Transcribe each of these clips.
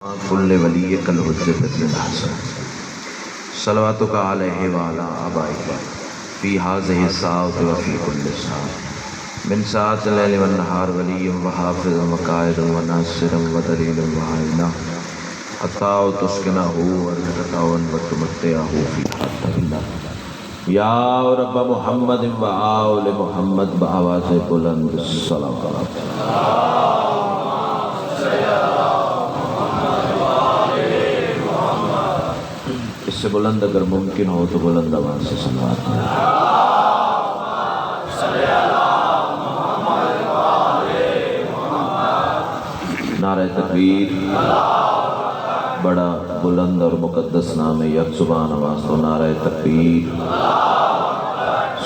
کل ولی کل حجت ابن الحسن صلواتک علیہ وعلی آبائک فی ھذہ الساعۃ وفی کل ساعۃ من ساعۃ اللیل والنہار ولی وحافظ وقائد وناصر ودلیل وعائنہ حتی تسکنہ ورزقہ وتمتعہ فیہا طویلا یا رب محمد و آل محمد بآواز بلند الصلوات اس سے بلند اگر ممکن ہو تو بلند آواز سے صلوات نعرہ تکبیر بڑا بلند اور مقدس نام ہے یک زبان آواز تو نعرہ تکبیر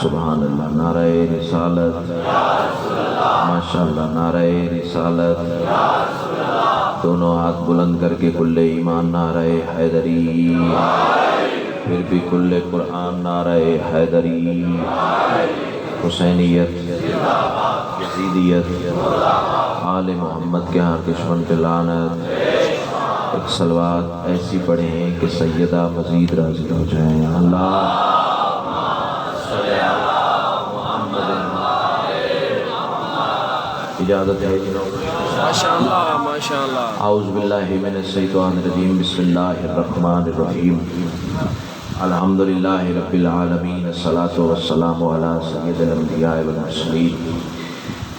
سبحان اللہ نعرہ رسالت ماشاءاللہ نعرہ رسالت دونوں ہاتھ بلند کر کے کل ایمان نعرہ حیدری پھر بھی کل قرآن نعرہ حیدری حسینیت یزیدیت آل محمد کے ہاں دشمن پہ لعنت ایک صلوات ایسی پڑھیں کہ سیدہ مزید راضی ہو جائیں اللہ اجازت ہے ماشاءاللہ ماشاءاللہ اعوذ باللہ من الشیطان الرجیم بسم اللہ الرحمن الرحیم الحمدللہ رب العالمین الصلاۃ والسلام علی سید الانبیاء والمرسلین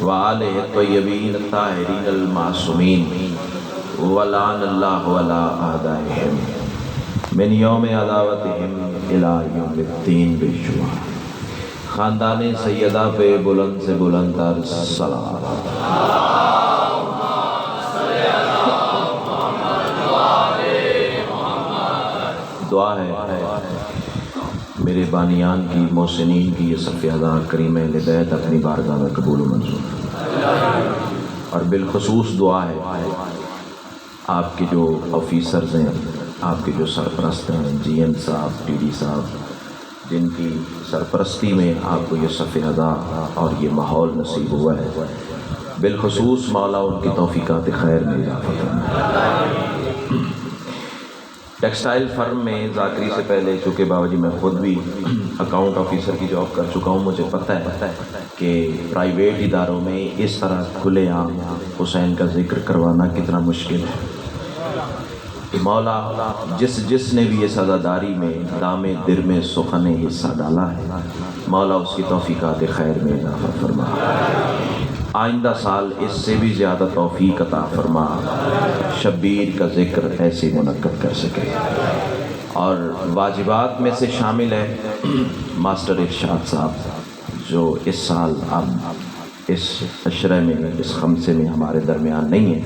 وآلہ الطیبین الطاہرین المعصومین ولعن اللہ علی اعدائہم من یوم عداوتہم الی یوم الدین بشمار خاندان سیدہ پہ بلند سے بلند تر صلوات دعا ہے میرے بانیان کی محسنین کی یہ صف اعضاء کریم اہل بیت اپنی بارگاہ میں قبول و منظور اور بالخصوص دعا ہے آپ کے جو آفیسرز ہیں آپ کے جو سرپرست ہیں جی ایم صاحب ٹی ڈی صاحب جن کی سرپرستی میں آپ کو یہ صف اعضاء اور یہ ماحول نصیب ہوا ہے بالخصوص مولا ان کی توفیقات خیر میں اضافہ فرمائے۔ ٹیکسٹائل فرم میں ذاکری سے پہلے چونکہ بابا جی میں خود بھی اکاؤنٹ آفیسر کی جاب کر چکا ہوں، مجھے پتہ ہے کہ پرائیویٹ اداروں میں اس طرح کھلے عام حسین کا ذکر کروانا کتنا مشکل ہے۔ مولا جس نے بھی اس عزاداری میں دام در میں سخن حصہ ڈالا ہے مولا اس کی توفیقات خیر میں اضافہ فرما، آئندہ سال اس سے بھی زیادہ توفیق عطا فرما، شبیر کا ذکر ایسے منعقد کر سکے۔ اور واجبات میں سے شامل ہے ماسٹر ارشاد صاحب جو اس سال اب اس عشرے میں اس خمسے میں ہمارے درمیان نہیں ہے،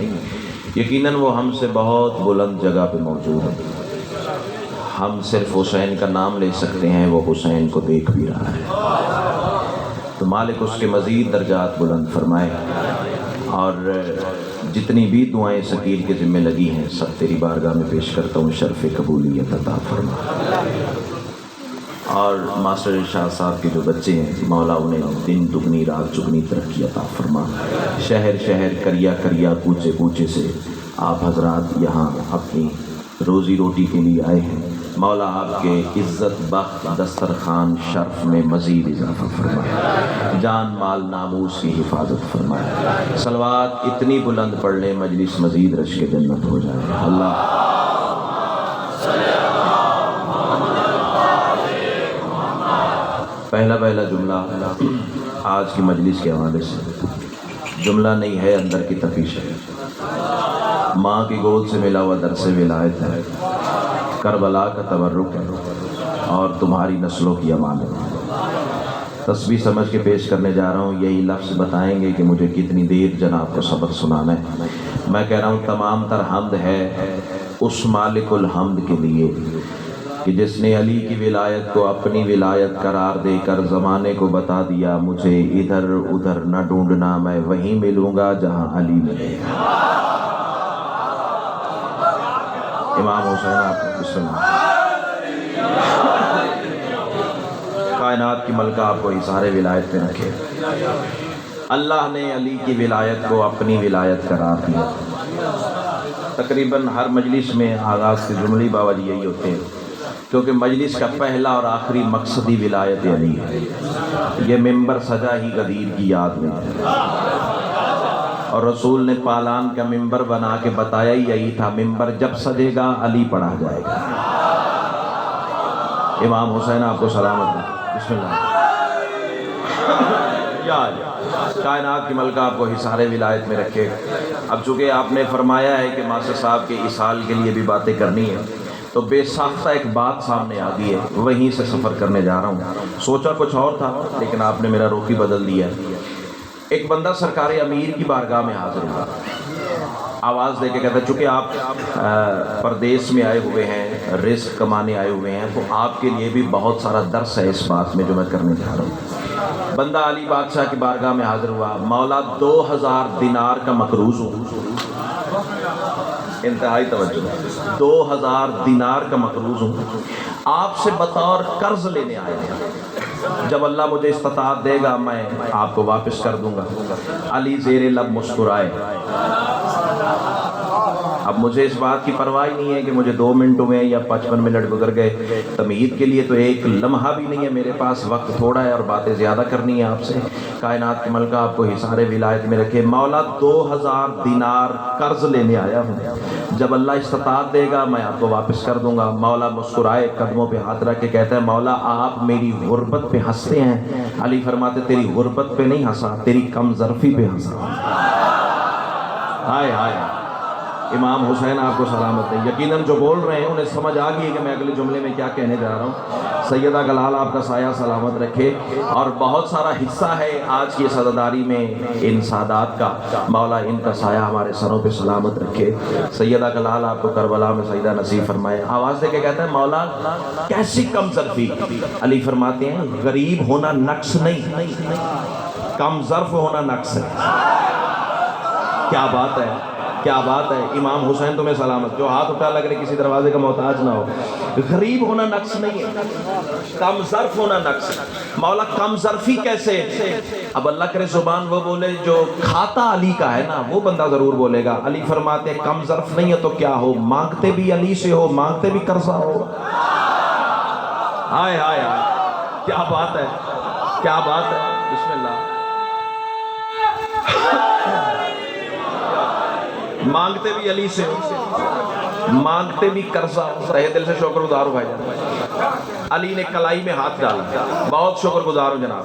یقیناً وہ ہم سے بہت بلند جگہ پہ موجود ہے، ہم صرف حسین کا نام لے سکتے ہیں، وہ حسین کو دیکھ بھی رہا ہے، تو مالک اس کے مزید درجات بلند فرمائے، اور جتنی بھی دعائیں ثقیل کے ذمہ لگی ہیں سب تیری بارگاہ میں پیش کرتا ہوں، شرف قبولیت عطا فرما۔ اور ماسٹر ارشاد صاحب کے جو بچے ہیں مولا انہیں دن دگنی رات چگنی ترقی عطا فرما، شہر شہر کریا کریا کوچے کوچے سے آپ حضرات یہاں اپنی روزی روٹی کے لیے آئے ہیں، مولا آپ کے عزت بخت دسترخوان شرف میں مزید اضافہ فرمائے، جان مال ناموس کی حفاظت فرمائے، صلوات اتنی بلند پڑھ لیں مجلس مزید رشک جنت ہو جائے۔ اللہ پہلا جملہ آج کی مجلس کے حوالے سے جملہ نہیں ہے، اندر کی تفیش ہے، ماں کی گود سے ملا ہوا درس ولایت ہے، کربلا کا تبرک ہے اور تمہاری نسلوں کی امانت ہے۔ تسبیح سمجھ کے پیش کرنے جا رہا ہوں، یہی لفظ بتائیں گے کہ مجھے کتنی دیر جناب کو سبق سنانا ہے۔ میں کہہ رہا ہوں تمام تر حمد ہے اس مالک الحمد کے لیے کہ جس نے علی کی ولایت کو اپنی ولایت قرار دے کر زمانے کو بتا دیا مجھے ادھر ادھر نہ ڈھونڈنا، میں وہیں ملوں گا جہاں علی ملے گا۔ امام حسین آپ کو سنا، کائنات کی ملکہ آپ کو اظہار ولایت پہ رکھے۔ اللہ نے علی کی ولایت کو اپنی ولایت قرار دیا، تقریباً ہر مجلس میں آغاز کے جملے بابا جی یہی ہوتے ہیں، کیونکہ مجلس کا پہلا اور آخری مقصد ہی ولایت علی ہے۔ یہ ممبر سجا ہی غدیر کی یاد میں ہے، اور رسول نے پالان کا ممبر بنا کے بتایا ہی یہی تھا، ممبر جب سجے گا علی پڑھا جائے گا۔ امام حسین آپ کو سلامت ہے۔ بسم اللہ۔ یا کائنات کی ملکہ آپ کو حصار ولایت میں رکھے۔ اب چونکہ آپ نے فرمایا ہے کہ ماسٹر صاحب کے اصال کے لیے بھی باتیں کرنی ہیں، تو بے ساختہ ایک بات سامنے آ گئی ہے، وہیں سے سفر کرنے جا رہا ہوں۔ سوچا کچھ اور تھا لیکن آپ نے میرا رخ ہی بدل دیا۔ ایک بندہ سرکار امیر کی بارگاہ میں حاضر ہوا، آواز دے کے کہتا ہے چونکہ آپ پردیس میں آئے ہوئے ہیں، رزق کمانے آئے ہوئے ہیں، تو آپ کے لیے بھی بہت سارا درس ہے اس بات میں جو میں کرنے جا رہا ہوں۔ بندہ علی بادشاہ کی بارگاہ میں حاضر ہوا، مولا 2000 دینار کا مقروض ہوں، انتہائی توجہ، 2000 دینار کا مقروض ہوں، آپ سے بطور قرض لینے آئے ہیں، جب اللہ مجھے استطاعت دے گا میں آپ کو واپس کر دوں گا۔ علی زیر لب مسکرائے۔ اب مجھے اس بات کی پرواہ نہیں ہے کہ مجھے 2 منٹ میں یا 55 منٹ گزر گئے، تمہید کے لیے تو ایک لمحہ بھی نہیں ہے میرے پاس، وقت تھوڑا ہے اور باتیں زیادہ کرنی ہے آپ سے۔ کائنات کی ملکہ آپ کو حصار ولایت میں رکھے، مولا 2000 دینار قرض لینے آیا ہوں، جب اللہ استطاعت دے گا میں آپ کو واپس کر دوں گا۔ مولا مسکرائے، قدموں پہ ہاتھ رکھ کے کہتا ہے مولا آپ میری غربت پہ ہنستے ہیں؟ علی فرماتے تیری غربت پہ نہیں ہنسا، تیری کم ظرفی پہ ہنسا۔ ہائے ہائے، امام حسین آپ کو سلامت ہے۔ یقیناً جو بول رہے ہیں انہیں سمجھ آ گئی ہے کہ میں اگلے جملے میں کیا کہنے جا رہا ہوں۔ سیدہ گلال آپ کا سایہ سلامت رکھے، اور بہت سارا حصہ ہے آج کی اس عزاداری میں ان سادات کا، مولا ان کا سایہ ہمارے سروں پہ سلامت رکھے۔ سیدہ گلال آپ کو کربلا میں سجدہ نصیب فرمائے۔ آواز دے کے کہتا ہے مولا کیسی کم ظرفی؟ علی فرماتے ہیں غریب ہونا نقص نہیں، کم ظرف ہونا نقص ہے۔ کیا بات ہے، کیا بات ہے۔ امام حسین تمہیں سلامت، جو ہاتھ اٹھا لگ رہے کسی دروازے کا محتاج نہ ہو۔ غریب ہونا نقص نہیں ہے، کم ظرف ہونا نقص ہے۔ مولا کم ظرفی کیسے؟ اب اللہ کرے زبان وہ بولے جو کھاتا علی کا ہے نا، وہ بندہ ضرور بولے گا۔ علی فرماتے ہیں کم ظرف نہیں ہے تو کیا ہو، مانگتے بھی علی سے ہو، مانگتے بھی قرضہ ہو۔ ہائے ہائے ہائے، کیا بات ہے، کیا بات ہے۔ بسم اللہ۔ مانگتے بھی علی سے ہو، مانگتے بھی قرضہ ہو۔ تہہ دل سے شکر گزار ہو بھائی جان۔ علی نے کلائی میں ہاتھ ڈالا، بہت شکر گزار ہوں جناب۔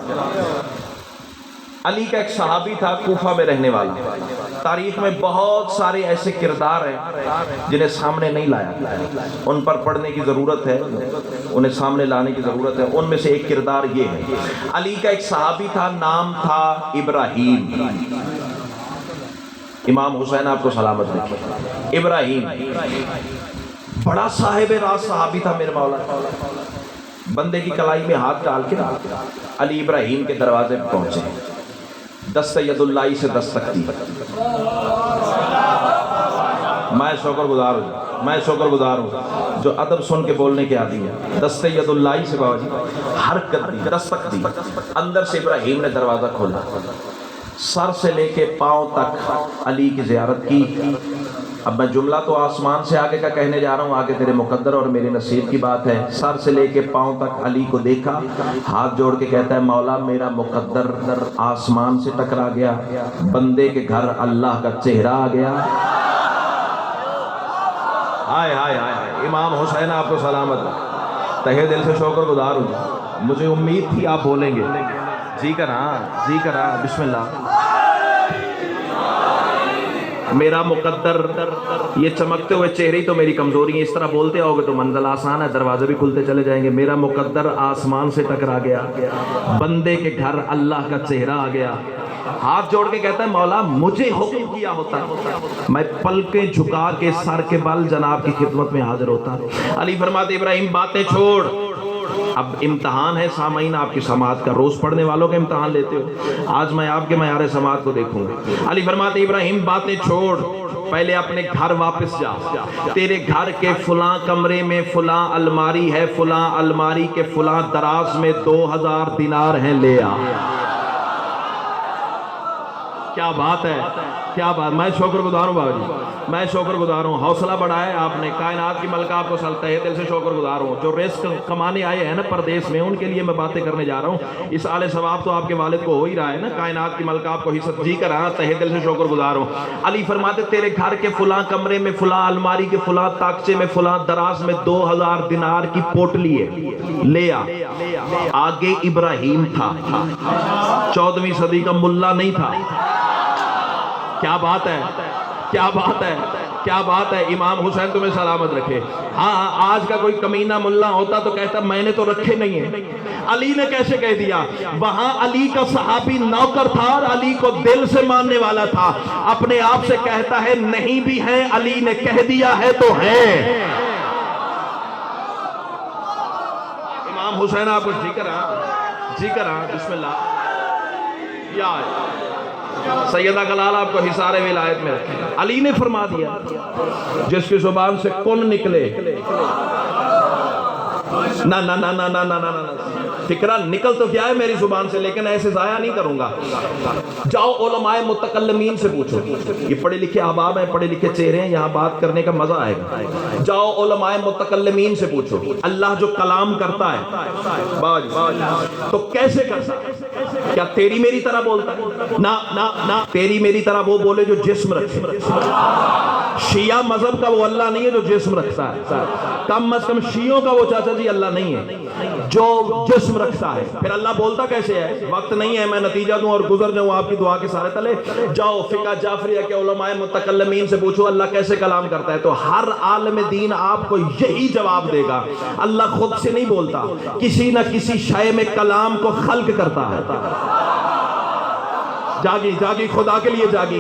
علی کا ایک صحابی تھا کوفہ میں رہنے والا، تاریخ میں بہت سارے ایسے کردار ہیں جنہیں سامنے نہیں لایا، ان پر پڑھنے کی ضرورت ہے، انہیں سامنے لانے کی ضرورت ہے۔ ان میں سے ایک کردار یہ ہے، علی کا ایک صحابی تھا، نام تھا ابراہیم۔ امام حسین آپ کو سلامت رکھے۔ ابراہیم بڑا صاحب راز صحابی تھا میرے مولا۔ بندے کی کلائی میں ہاتھ ڈال کے علی ابراہیم کے دروازے پہ پہنچے، دست ید اللہ سے دستک دی۔ میں شکر گزار ہوں، میں شکر گزار ہوں جو ادب سن کے بولنے کے عادی ہے۔ دست ید اللہ سے بابا جی حرکت دی، دستک دی۔ اندر سے ابراہیم نے دروازہ کھولا، سر سے لے کے پاؤں تک علی کی زیارت کی۔ اب میں جملہ تو آسمان سے آگے کا کہنے جا رہا ہوں، آگے تیرے مقدر اور میرے نصیب کی بات ہے۔ سر سے لے کے پاؤں تک علی کو دیکھا، ہاتھ جوڑ کے کہتا ہے مولا میرا مقدر آسمان سے ٹکرا گیا، بندے کے گھر اللہ کا چہرہ آ گیا۔ ہائے ہائے ہائے، امام حسین آپ کو سلامت، تہہ دل سے شکر گزار ہوں، مجھے امید تھی آپ بولیں گے۔ جی کرا، جی کرا، بسم اللہ۔ میرا مقدر، یہ چمکتے ہوئے چہرے ہی تو میری کمزوری ہے، اس طرح بولتے آؤ گے تو منزل آسان ہے، دروازے بھی کھلتے چلے جائیں گے۔ میرا مقدر آسمان سے ٹکرا گیا، بندے کے گھر اللہ کا چہرہ آ گیا۔ ہاتھ جوڑ کے کہتا ہے مولا مجھے حکم کیا ہوتا میں پلکیں جھکا کے سر کے بل جناب کی خدمت میں حاضر ہوتا۔ علی فرماتے ابراہیم باتیں چھوڑ، اب امتحان ہے سامعین آپ کی سماعت کا، روز پڑھنے والوں کا امتحان لیتے ہو، آج میں آپ کے معیار سماعت کو دیکھوں گا۔ علی فرماتے ابراہیم باتیں چھوڑ، پہلے اپنے گھر واپس جا، تیرے گھر کے فلاں کمرے میں فلاں الماری ہے، فلاں الماری کے فلاں دراز میں 2000 دینار ہیں، لے آ۔ کیا بات ہے، کیا بات, میں شکر گزار ہوں بابا جی, میں شکر گزار ہوں. حوصلہ بڑھائے آپ نے, کائنات کی ملکہ آپ کو تہہ دل سے شکر گزار ہوں. جو رزق کمانے آئے ہیں نا پردیس میں, ان کے لیے میں باتیں کرنے جا رہا ہوں. اس آل ثواب تو آپ کے والد کو ہو ہی رہا ہے نا, کائنات کی ملکہ آپ کو حصت جی کر رہا, تہہ دل سے شکر گزار ہوں. علی فرماتے تیرے گھر کے فلاں کمرے میں, فلاں الماری کے فلاں تاکچے میں, فلاں دراز میں 2000 دینار کی پوٹلی ہے, لے آ. آگے ابراہیم تھا, 14ویں صدی کا ملا نہیں تھا. کیا بات ہے, کیا بات ہے, کیا بات ہے. امام حسین تمہیں سلامت رکھے. ہاں آج کا کوئی کمینہ ملا ہوتا تو کہتا میں نے تو رکھے نہیں ہیں. علی نے کیسے کہہ دیا؟ وہاں علی کا صحابی نوکر تھا اور علی کو دل سے ماننے والا تھا. اپنے آپ سے کہتا ہے نہیں بھی ہیں, علی نے کہہ دیا ہے تو ہے. امام حسین آپ کو جی کرا بسم اللہ. یا سیدہ کلال آپ کو حصار ولایت میں رکھے. علی نے فرما دیا جس کی زبان سے کن نکلے, نہ نہ نہ نہ نہ نہ فکرہ نکل تو کیا ہے میری زبان سے, لیکن ایسے ضائع نہیں کروں گا. جاؤ علماء متکلمین سے پوچھو, یہ پڑھے لکھے احباب ہیں, پڑھے لکھے چہرے ہیں, یہاں بات کرنے کا مزہ آئے گا. جاؤ علماء متکلمین سے پوچھو, اللہ جو کلام کرتا ہے تو کیسے کرتا ہے؟ کیا تیری میری طرح بولتا ہے؟ نہ تیری میری طرح وہ بولے جو جسم رکھے. شیعہ مذہب کا وہ اللہ نہیں ہے جو جسم رکھتا ہے, کم از کم شیعوں کا وہ چاچا جی اللہ نہیں ہے جو جسم رکھتا ہے. پھر اللہ بولتا کیسے ہے؟ وقت نہیں ہے میں نتیجہ دوں اور گزر جاؤں آپ کی دعا کے سارے تلے. جاؤ فقہ جعفریہ کے علماء متکلمین سے پوچھو اللہ کیسے کلام کرتا ہے, تو ہر عالم دین آپ کو یہی جواب دے گا. اللہ خود سے نہیں بولتا, کسی نہ کسی شے میں کلام کو خلق کرتا ہے. جاگی خدا کے لیے جاگی.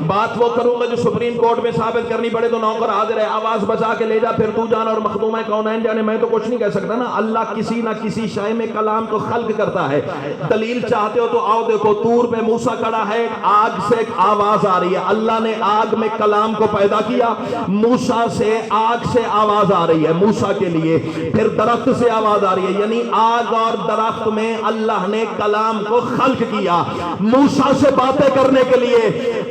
بات وہ کروں گا جو سپریم کورٹ میں ثابت کرنی پڑے تو نوکر حاضر ہے, آواز بچا کے لے جا, پھر تو جانا اور مخدوم ہے کونین جانے, میں تو کچھ نہیں کہہ سکتا نا. اللہ کسی نہ کسی شے میں کلام کو خلق کرتا ہے. دلیل چاہتے ہو تو آؤ دیکھو, طور پہ موسیٰ کھڑا ہے, آگ سے ایک آواز آ رہی ہے. اللہ نے آگ میں کلام کو پیدا کیا, موسیٰ سے آگ سے آواز آ رہی ہے موسیٰ کے لیے, پھر درخت سے آواز آ رہی ہے, یعنی آگ اور درخت میں اللہ نے کلام کو خلق کیا موسیٰ سے باتیں کرنے کے لیے.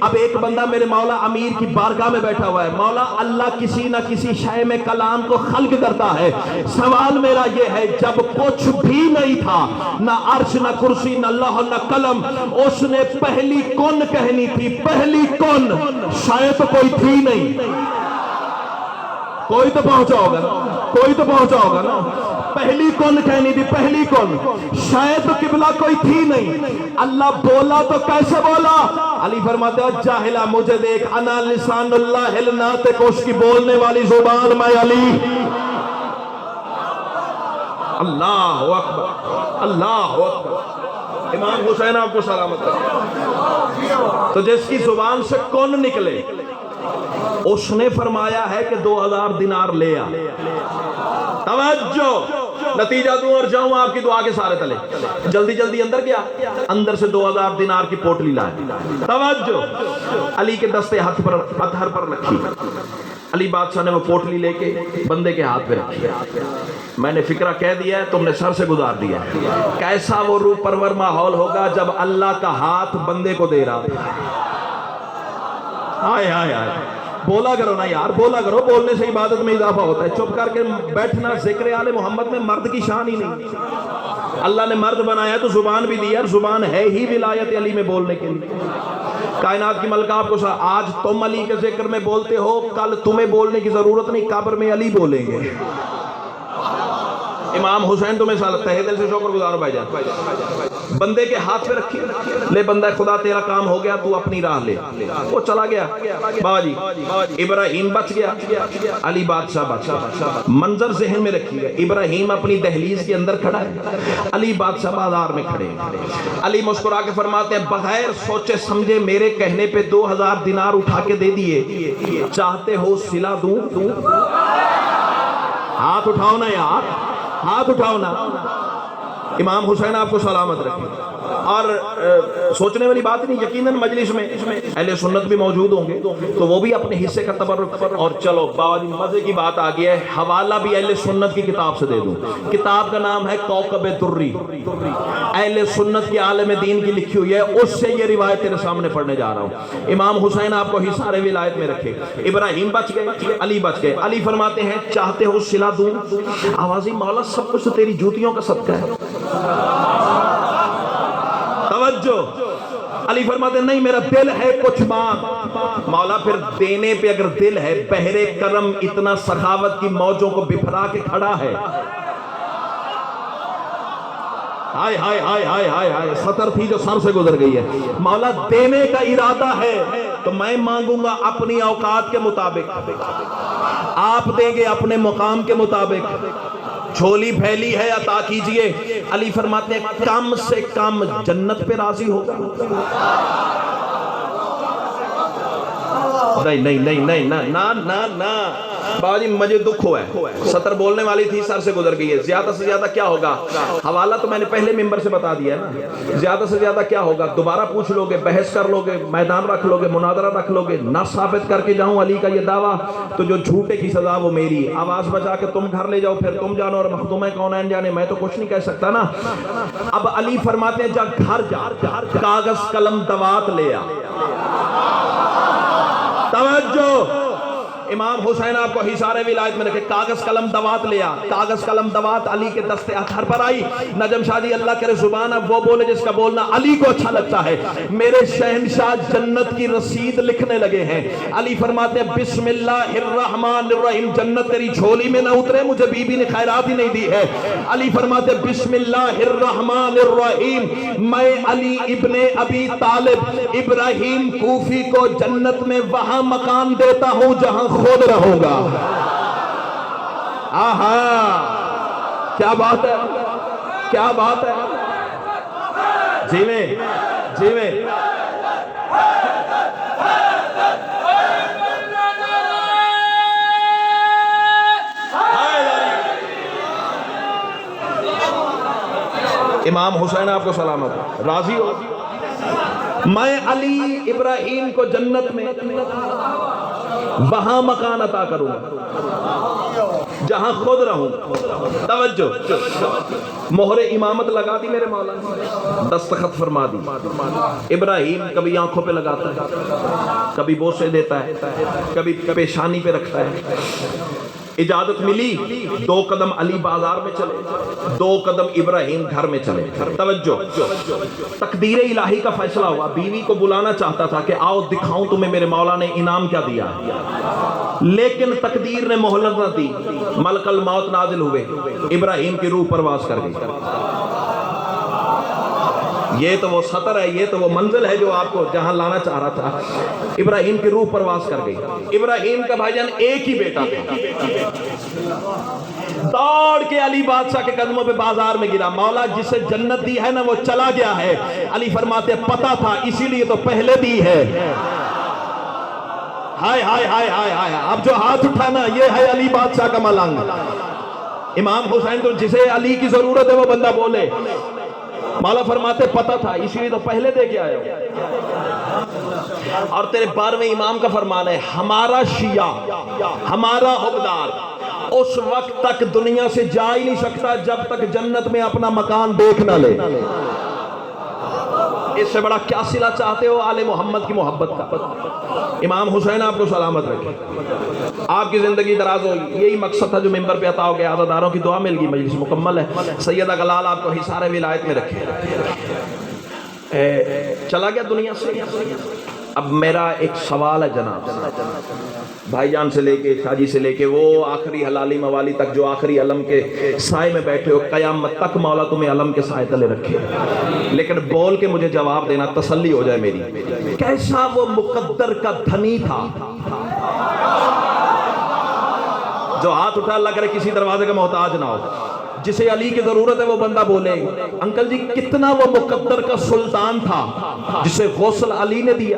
اب ایک بندہ میرے مولا امیر کی بارگاہ میں بیٹھا ہوا ہے, مولا اللہ کسی نہ کسی شے میں کلام کو خلق کرتا ہے. سوال میرا یہ ہے, جب کچھ بھی نہیں تھا, نہ عرش نہ کرسی نہ لوح نہ قلم, اس نے پہلی کن کہنی تھی, پہلی کن, شاید کوئی تھی نہیں. کوئی تو پہنچا ہوگا نا, کوئی تو پہنچا ہوگا نا. پہلی کون کہنی تھی, پہلی کون, شاید قبلہ کوئی تھی نہیں. اللہ بولا تو کیسے بولا؟ علی فرماتے ہیں جاہلہ مجھے دیکھ, انا لسان اللہ الناطق, اس کی بولنے والی زبان میں علی. اللہ اکبر, اللہ اکبر. امام حسین آپ کو سلامت رکھے. تو جس کی زبان سے کون نکلے اس نے فرمایا ہے کہ 2000 دینار لے آ. توجہ, نتیجہ دوں اور جاؤں آپ کی دعا کے سارے تلے. جلدی جلدی اندر گیا, اندر سے 2000 دینار کی پوٹلی لائے. توجہ, علی کے دستے ہاتھ پر اطہر پر رکھی. علی بادشاہ نے وہ پوٹلی لے کے بندے کے ہاتھ پہ رکھی. میں نے فکرہ کہہ دیا ہے, تم نے سر سے گزار دیا. کیسا وہ روح پرور ماحول ہوگا جب اللہ کا ہاتھ بندے کو دے رہا ہے. آئے آئے آئے, بولا کرو نا یار, بولا کرو, بولنے سے عبادت میں اضافہ ہوتا ہے. چپ کر کے بیٹھنا ذکر آل محمد میں مرد کی شان ہی نہیں. اللہ نے مرد بنایا تو زبان بھی دی, اور زبان ہے ہی ولایت علی میں بولنے کے لیے. کائنات کی ملکہ آپ کو آج تم علی کے ذکر میں بولتے ہو, کل تمہیں بولنے کی ضرورت نہیں, قبر میں علی بولیں گے. امام حسین تمہیں تہہ دل سے شکر گزارو بھائی جان. بندے کے ہاتھ پہ رکھی, لے بندہ خدا تیرا کام ہو گیا, تو اپنی راہ لے. وہ چلا گیا بابا جی, ابراہیم بچ گیا, علی بادشاہ بادشاہ. منظر ذہن میں رکھی ہے, ابراہیم اپنی دہلیز کے اندر کھڑا ہے, علی بادشاہ بازار میں کھڑے. علی مسکرا کے فرماتے ہیں بغیر سوچے سمجھے میرے کہنے پہ 2000 دینار اٹھا کے دے دیے, چاہتے ہو صلہ دوں؟ ہاتھ اٹھاؤ نا یار, ہاتھ اٹھاؤ نا. امام حسین آپ کو سلامت رکھے. اور سوچنے والی بات نہیں, یقیناً مجلس میں اہل سنت بھی موجود ہوں گے تو وہ بھی اپنے حصے کا تبرک. اور چلو بابا جی مزے کی بات آ گئی ہے, حوالہ بھی اہل سنت کی کتاب سے دے دوں. کتاب کا نام ہے کوكب الدری, اہل سنت کی عالم دین کی لکھی ہوئی ہے, اس سے یہ روایت تیرے سامنے پڑھنے جا رہا ہوں. امام حسین آپ کو حصار ولایت میں رکھے. ابراہیم بچ گئے, علی بچ گئے. علی فرماتے ہیں چاہتے ہو صلہ دوں؟ آوازی مولا سب کچھ تیری جوتیوں کا صدقہ ہے. توجہ, علی فرماتے ہیں نہیں میرا دل ہے کچھ بات. مولا پھر دینے پہ اگر دل ہے, بحر کرم اتنا سخاوت کی موجوں کو بفرا کے کھڑا ہے. ہائے ہائے ہائے ہائے ہائے ہائے, سطر تھی جو سر سے گزر گئی ہے. مولا دینے کا ارادہ ہے تو میں مانگوں گا اپنی اوقات کے مطابق, آپ دیں گے اپنے مقام کے مطابق. جھولی پھیلی ہے عطا کیجئے. علی فرماتے ہیں کم سے کم جنت پہ راضی ہوگا. نہیں نہیں نہیں نہیں نا نا نا باجی مجھے دکھ ہوا ہے, سطر بولنے والی تھی سر سے گزر گئی ہے. زیادہ سے زیادہ کیا ہوگا, حوالہ تو میں نے پہلے ممبر سے بتا دیا ہے نا. زیادہ سے زیادہ کیا ہوگا, دوبارہ پوچھ لو گے, بحث کر لو گے, میدان رکھ لو گے, مناظرہ رکھ لو گے. نہ ثابت کر کے جاؤں علی کا یہ دعویٰ تو جو جھوٹے کی سزا وہ میری. آواز بجا کے تم گھر لے جاؤ, پھر تم جانو اور مخدوم کونین جانے, میں تو کچھ نہیں کہہ سکتا نا. اب علی فرماتے ہیں جا گھر جا, کاغذ قلم دوات لے آ. توجہ, امام حسین آپ کو حصار ولایت میں رکھے. کاغذ قلم دوات لیا. کاغذ قلم دوات علی کے دستے ہر پر آئی. نجم شاہ جی اللہ کرے زبان اب وہ بولے جس کا بولنا علی کو اچھا لگتا ہے. میرے شہنشاہ جنت کی رسید لکھنے لگے ہیں. علی فرماتے ہیں بسم اللہ الرحمن الرحیم, جنت تیری جھولی میں نہ اترے, مجھے بی بی نے خیرات ہی نہیں دی ہے. علی فرماتے ہیں بسم اللہ الرحمن الرحیم, میں علی ابن ابی طالب ابراہیم کوفی کو جنت میں وہاں مکان دیتا ہوں جہاں خود رہوں گا. آہا کیا بات ہے, کیا بات ہے. جی میں جی میں امام حسین آپ کو سلامت, راضی ہو. میں علی ابراہیم کو جنت میں وہاں مکان عطا کروں جہاں خود رہوں. توجہ, مہر امامت لگا دی میرے مولا نے, دستخط فرما دی. ابراہیم کبھی آنکھوں پہ لگاتا ہے, کبھی بوسے دیتا ہے, کبھی پیشانی پہ رکھتا ہے. اجازت ملی, 2 قدم علی بازار میں چلے, 2 قدم ابراہیم گھر میں چلے. توجہ, تقدیر الہی کا فیصلہ ہوا. بیوی کو بلانا چاہتا تھا کہ آؤ دکھاؤں تمہیں میرے مولا نے انعام کیا دیا, لیکن تقدیر نے مہلت نہ دی. ملک الموت نازل ہوئے, ابراہیم کی روح پرواز کر گئی. یہ تو وہ سطر ہے, یہ تو وہ منزل ہے جو آپ کو جہاں لانا چاہ رہا تھا. ابراہیم کی روح پرواز کر گئی. ابراہیم کا بھائی جان ایک ہی بیٹا تھا. دوڑ کے علی بادشاہ کے قدموں پہ بازار میں گرا. مولا جسے جنت دی ہے نا وہ چلا گیا ہے. علی فرماتے پتہ تھا اسی لیے تو پہلے دی ہے. ہائے ہائے ہائے ہائے ہائے, اب جو ہاتھ اٹھانا یہ ہے علی بادشاہ کا ملنگ. امام حسین تو جسے علی کی ضرورت ہے وہ بندہ بولے. مولا فرماتے پتہ تھا اسی لیے تو پہلے دے کے آئے ہو. اور تیرے 12ویں امام کا فرمان ہے, ہمارا شیعہ, ہمارا حقدار اس وقت تک دنیا سے جا ہی نہیں سکتا جب تک جنت میں اپنا مکان دیکھ نہ لے. اس سے بڑا کیا صلہ چاہتے ہو آل محمد کی محبت کا. امام حسین آپ کو سلامت رکھے, آپ کی زندگی دراز ہو. یہی مقصد تھا جو ممبر پہ عطا ہو گیا. عزاداروں کی دعا مل گئی, مجلس مکمل ہے. سیدہ گلال آپ کو حصار ولایت میں رکھے. چلا گیا دنیا سے. اب میرا ایک سوال ہے جناب, بھائی جان سے لے کے شاہ جی سے لے کے وہ آخری حلالی موالی تک جو آخری علم کے سائے میں بیٹھے ہو, قیامت تک مولا تمہیں علم کے سائے تلے رکھے. لیکن بول کے مجھے جواب دینا, تسلی ہو جائے میری. کیسا وہ مقدر کا دھنی تھا جو ہاتھ اٹھا اللہ کرے کسی دروازے کا محتاج نہ ہو. جسے علی کی ضرورت ہے وہ بندہ بولے انکل جی کتنا وہ مقدر کا سلطان تھا جسے غسل علی نے دیا.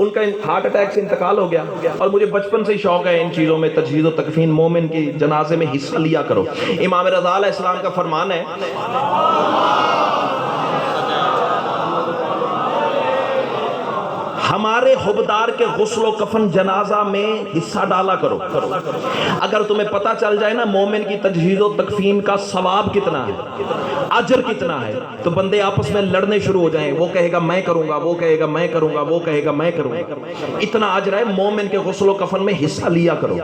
ان کا ہارٹ اٹیک سے انتقال ہو گیا، اور مجھے بچپن سے ہی شوق ہے ان چیزوں میں، تجہیز و تکفین، مومن کی جنازے میں حصہ لیا کرو۔ امام رضا علیہ السلام کا فرمان ہے، ہمارے حبدار کے غسل و کفن جنازہ میں حصہ ڈالا کرو۔ اگر تمہیں پتہ چل جائے نا مومن کی تجہیز و تکفین کا ثواب کتنا ہے، اجر کتنا ہے، تو بندے آپس میں لڑنے شروع ہو جائیں، وہ کہے گا میں کروں گا، وہ کہے گا میں کروں گا، وہ کہے گا میں کروں گا۔ اتنا اجر ہے، مومن کے غسل و کفن میں حصہ لیا کرو۔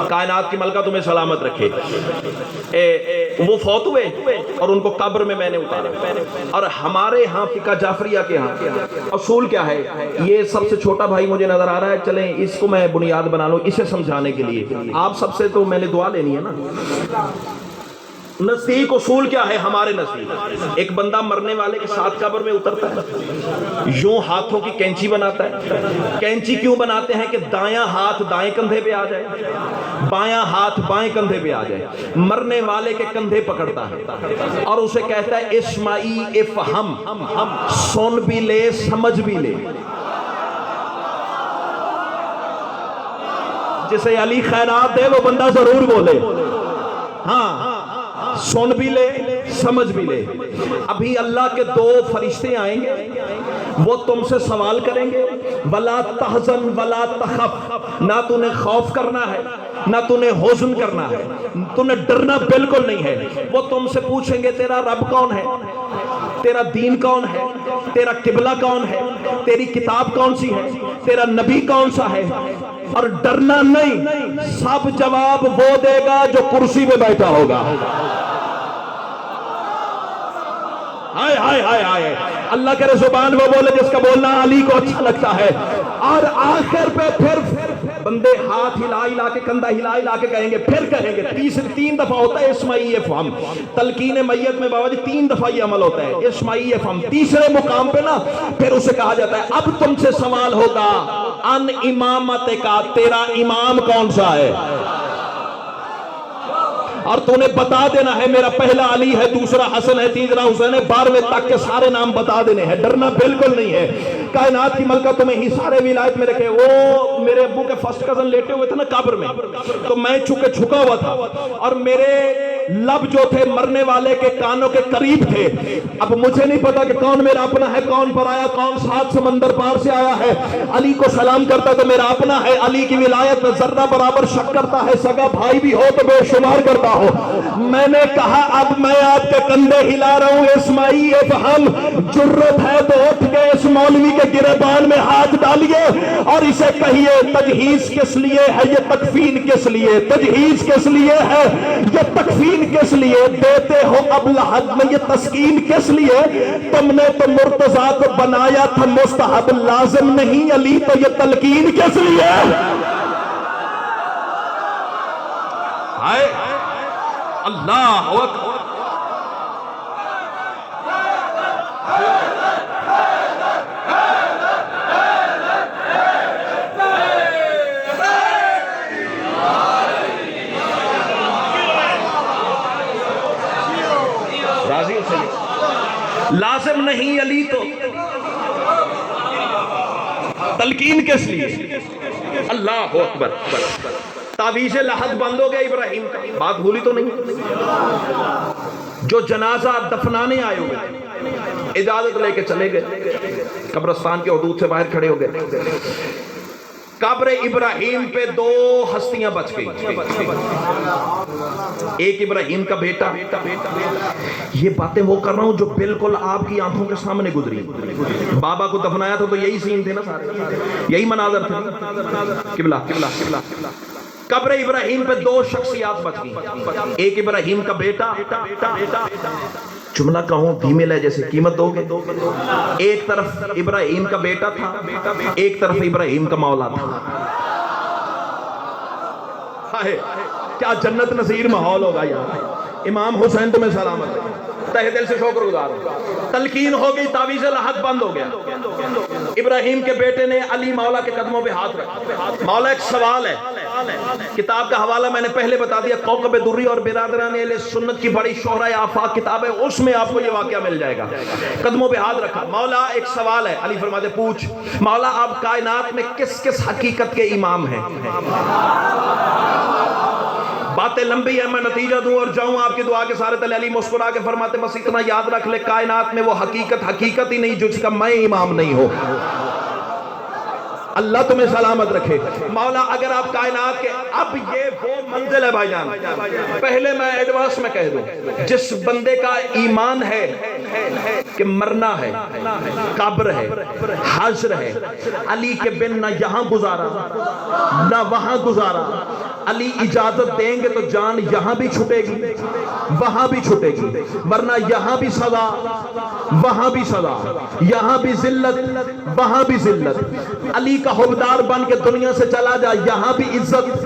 کائنات کی ملکہ تمہیں سلامت رکھے۔ وہ فوت ہوئے اور ان کو قبر میں نے اتارا، اور ہمارے ہاں فقہ جعفریہ کے ہاں اصول کیا ہے، یہ سب سے چھوٹا بھائی مجھے نظر آ رہا ہے، چلیں اس کو میں بنیاد بنا لوں اسے سمجھانے کے لیے، آپ سب سے تو میں نے دعا لینی ہے نا۔ نزدیک اصول کیا ہے ہمارے نزدیک، ایک بندہ مرنے والے کے ساتھ قبر میں اترتا ہے، یوں ہاتھوں کی کینچی بناتا ہے۔ کینچی کیوں بناتے ہیں کہ دایاں ہاتھ دائیں کندھے پہ آ جائے، بایاں ہاتھ بائیں کندھے پہ آ جائے، مرنے والے کے کندھے پکڑتا ہے اور اسے کہتا ہے اسمعی افہم، سن بھی لے سمجھ بھی لے۔ جسے علی خیرات دے وہ بندہ ضرور بولے، ہاں سن بھی لے سمجھ بھی لے۔ ابھی اللہ کے دو فرشتے آئیں گے، وہ تم سے سوال کریں گے، ولا تحزن ولا تخف، نہ تو نے خوف کرنا ہے نہ تو نے حزن کرنا ہے، تو نے ڈرنا بالکل نہیں ہے۔ وہ تم سے پوچھیں گے تیرا رب کون ہے، تیرا دین کون ہے، تیرا قبلہ کون ہے، تیری کتاب کون سی ہے، تیرا نبی کون سا ہے، اور ڈرنا نہیں، سب جواب وہ دے گا جو کرسی پہ بیٹھا ہوگا۔ ہائے ہائے ہائے ہائے، اللہ کرے زبان وہ بولے جس کا بولنا علی کو اچھا لگتا ہے۔ اور آخر پہ پھر بندے ہاتھ ہلا ہلا کے کندھا ہلا ہلا کے کہیں گے، پھر کہیں گے، تین دفعہ ہوتا ہے اسمعی افہم، تلقین میت میں بابا جی 3 دفعہ یہ عمل ہوتا ہے، اسمعی افہم۔ تیسرے مقام پہ نا پھر اسے کہا جاتا ہے اب تم سے سوال ہوگا ان امامت کا، تیرا امام کون سا ہے، اور تو نے بتا دینا ہے میرا پہلا علی ہے، دوسرا حسن ہے، تیسرا حسین ہے، 12ویں تک کے سارے نام بتا دینے ہیں، ڈرنا بالکل نہیں ہے۔ کائنات کی ملکہ تمہیں ہی سارے ولایت میں رکھے۔ وہ میرے ابو کے فرسٹ کزن لیٹے ہوئے تھے نا قبر میں، تو میں چونکہ جھکا ہوا تھا اور میرے لب جو تھے مرنے والے کے کانوں کے قریب تھے۔ اب مجھے نہیں پتا کہ کون میرا اپنا ہے، کون پرایا، کون 7 سمندر پار سے آیا ہے۔ علی کو سلام کرتا تو میرا اپنا ہے، علی کی ولایت میں ذرہ برابر شک کرتا ہے، سگا بھائی بھی ہو تو بے شمار کرتا ہو۔ میں نے کہا اب میں آپ کے کندھے ہلا رہا ہوں، اسمعی افہم، جرت ہے تو اٹھ کے اس مولوی کے گریبان میں ہاتھ ڈالیے اور اسے کہیے تجہیز کس لیے ہے، یہ تکفین کس لیے، تجہیز کس لیے ہے، یہ تکفین کس لیے، دیتے ہو اب لحد میں یہ تسکین کس لیے، تم نے تو مرتضیٰ کو بنایا تھا مستحب، لازم نہیں علی، تو یہ تلقین کس لیے۔ اللہ اکبر، راضی ہو سکے، لازم نہیں علی تو تلقین کس لیے۔ اللہ اکبر، تعویذ لحد بند ہو گیا ابراہیم کا، بات بھولی تو نہیں۔ جو جنازہ دفنانے آئے ہوئے اجازت لے کے چلے گئے، قبرستان کے حدود سے باہر کھڑے ہو گئے، قبر ابراہیم پہ 2 ہستیاں بچ گئی۔ ایک ابراہیم کا بیٹا، یہ باتیں وہ کر رہا ہوں جو بالکل آپ کی آنکھوں کے سامنے گزری۔ بابا کو دفنایا تھا تو یہی سین تھے نا سارے، یہی مناظر تھے، قبلہ قبلہ قبلہ قبلہ۔ قبر ابراہیم پہ 2 شخصیات بچ گئی، ایک ابراہیم کا بیٹا، جملہ کہوں دھیمے لہجے سے قیمت دو گے، ایک طرف ابراہیم کا بیٹا تھا، ایک طرف ابراہیم کا مولا تھا۔ کیا جنت نصیر ماحول ہوگا یہاں۔ امام حسین تمہیں سلامت ہے، تہ دل سے شکر گزار ہوں۔ تلقین ہو گئی، تعویذ لحد بند ہو گیا۔ ابراہیم کے بیٹے نے علی مولا کے قدموں پہ ہاتھ رکھا۔ مولا ایک سوال ہے، کتاب کا حوالہ میں نے پہلے بتا دیا، کوکب دری اور برادران اہل سنت کی بڑی شہرہ آفاق کتاب ہے، اس میں آپ کو یہ واقعہ مل جائے گا۔ قدموں پہ ہاتھ رکھا، مولا ایک سوال ہے، علی فرماتے پوچھ، مولا آپ کائنات میں کس کس حقیقت کے امام ہیں؟ باتیں لمبی ہیں، میں نتیجہ دوں اور جاؤں آپ کی دعا کے سارے تلے۔ علی مسکرا کے فرماتے بس اتنا یاد رکھ لے، کائنات میں وہ حقیقت ہی نہیں جس کا میں امام نہیں ہوں۔ اللہ تمہیں سلامت رکھے۔ مولا اگر آپ کائنات کے، اب یہ وہ منزل ہے بھائی جان، پہلے میں ایڈوانس میں کہہ دوں، جس بندے کا ایمان ہے کہ مرنا ہے، قبر ہے، حشر ہے، علی کے بن نہ یہاں گزارا نہ وہاں گزارا، علی اجازت دیں گے تو جان یہاں بھی چھٹے گی وہاں بھی چھٹے گی، ورنہ یہاں بھی سزا وہاں بھی سزا، یہاں بھی ذلت وہاں بھی ذلت۔ علی کا حبدار بن کے دنیا سے چلا جا، یہاں بھی عزت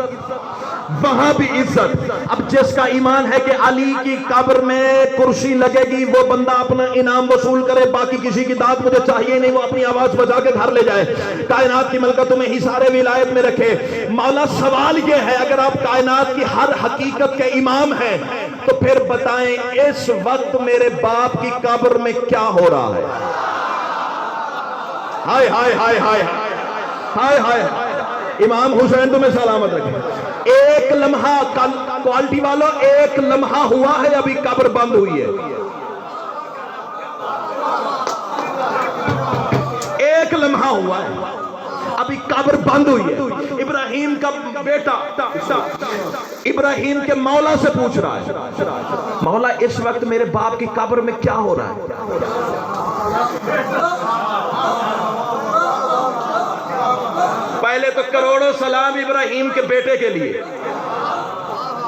وہاں بھی عزت۔ اب جس کا ایمان ہے کہ علی کی قبر میں کرسی لگے گی، وہ بندہ اپنا انعام وصول کرے، باقی کسی کی داد مجھے چاہیے نہیں، وہ اپنی آواز بجا کے گھر لے جائے، کائنات کی ملکہ تمہیں ہی سارے ولایت میں رکھے۔ مولا سوال یہ ہے، اگر آپ کائنات کی ہر حقیقت کے امام ہیں تو پھر بتائیں اس وقت میرے باپ کی قبر میں کیا ہو رہا ہے؟ ہائے ہائے ہائے ہائے ہائے ہائے، امام حسین تمہیں سلامت رکھے۔ ایک لمحہ کوالٹی والوں، ایک لمحہ ہوا ہے ابھی قبر بند ہوئی ہے، ایک لمحہ ہوا ہے ابھی قبر بند ہوئی ہے۔ ابراہیم کا بیٹا ابراہیم کے مولا سے پوچھ رہا ہے، مولا اس وقت میرے باپ کی قبر میں کیا ہو رہا ہے؟ پہلے تو کروڑوں سلام ابراہیم کے بیٹے کے لیے،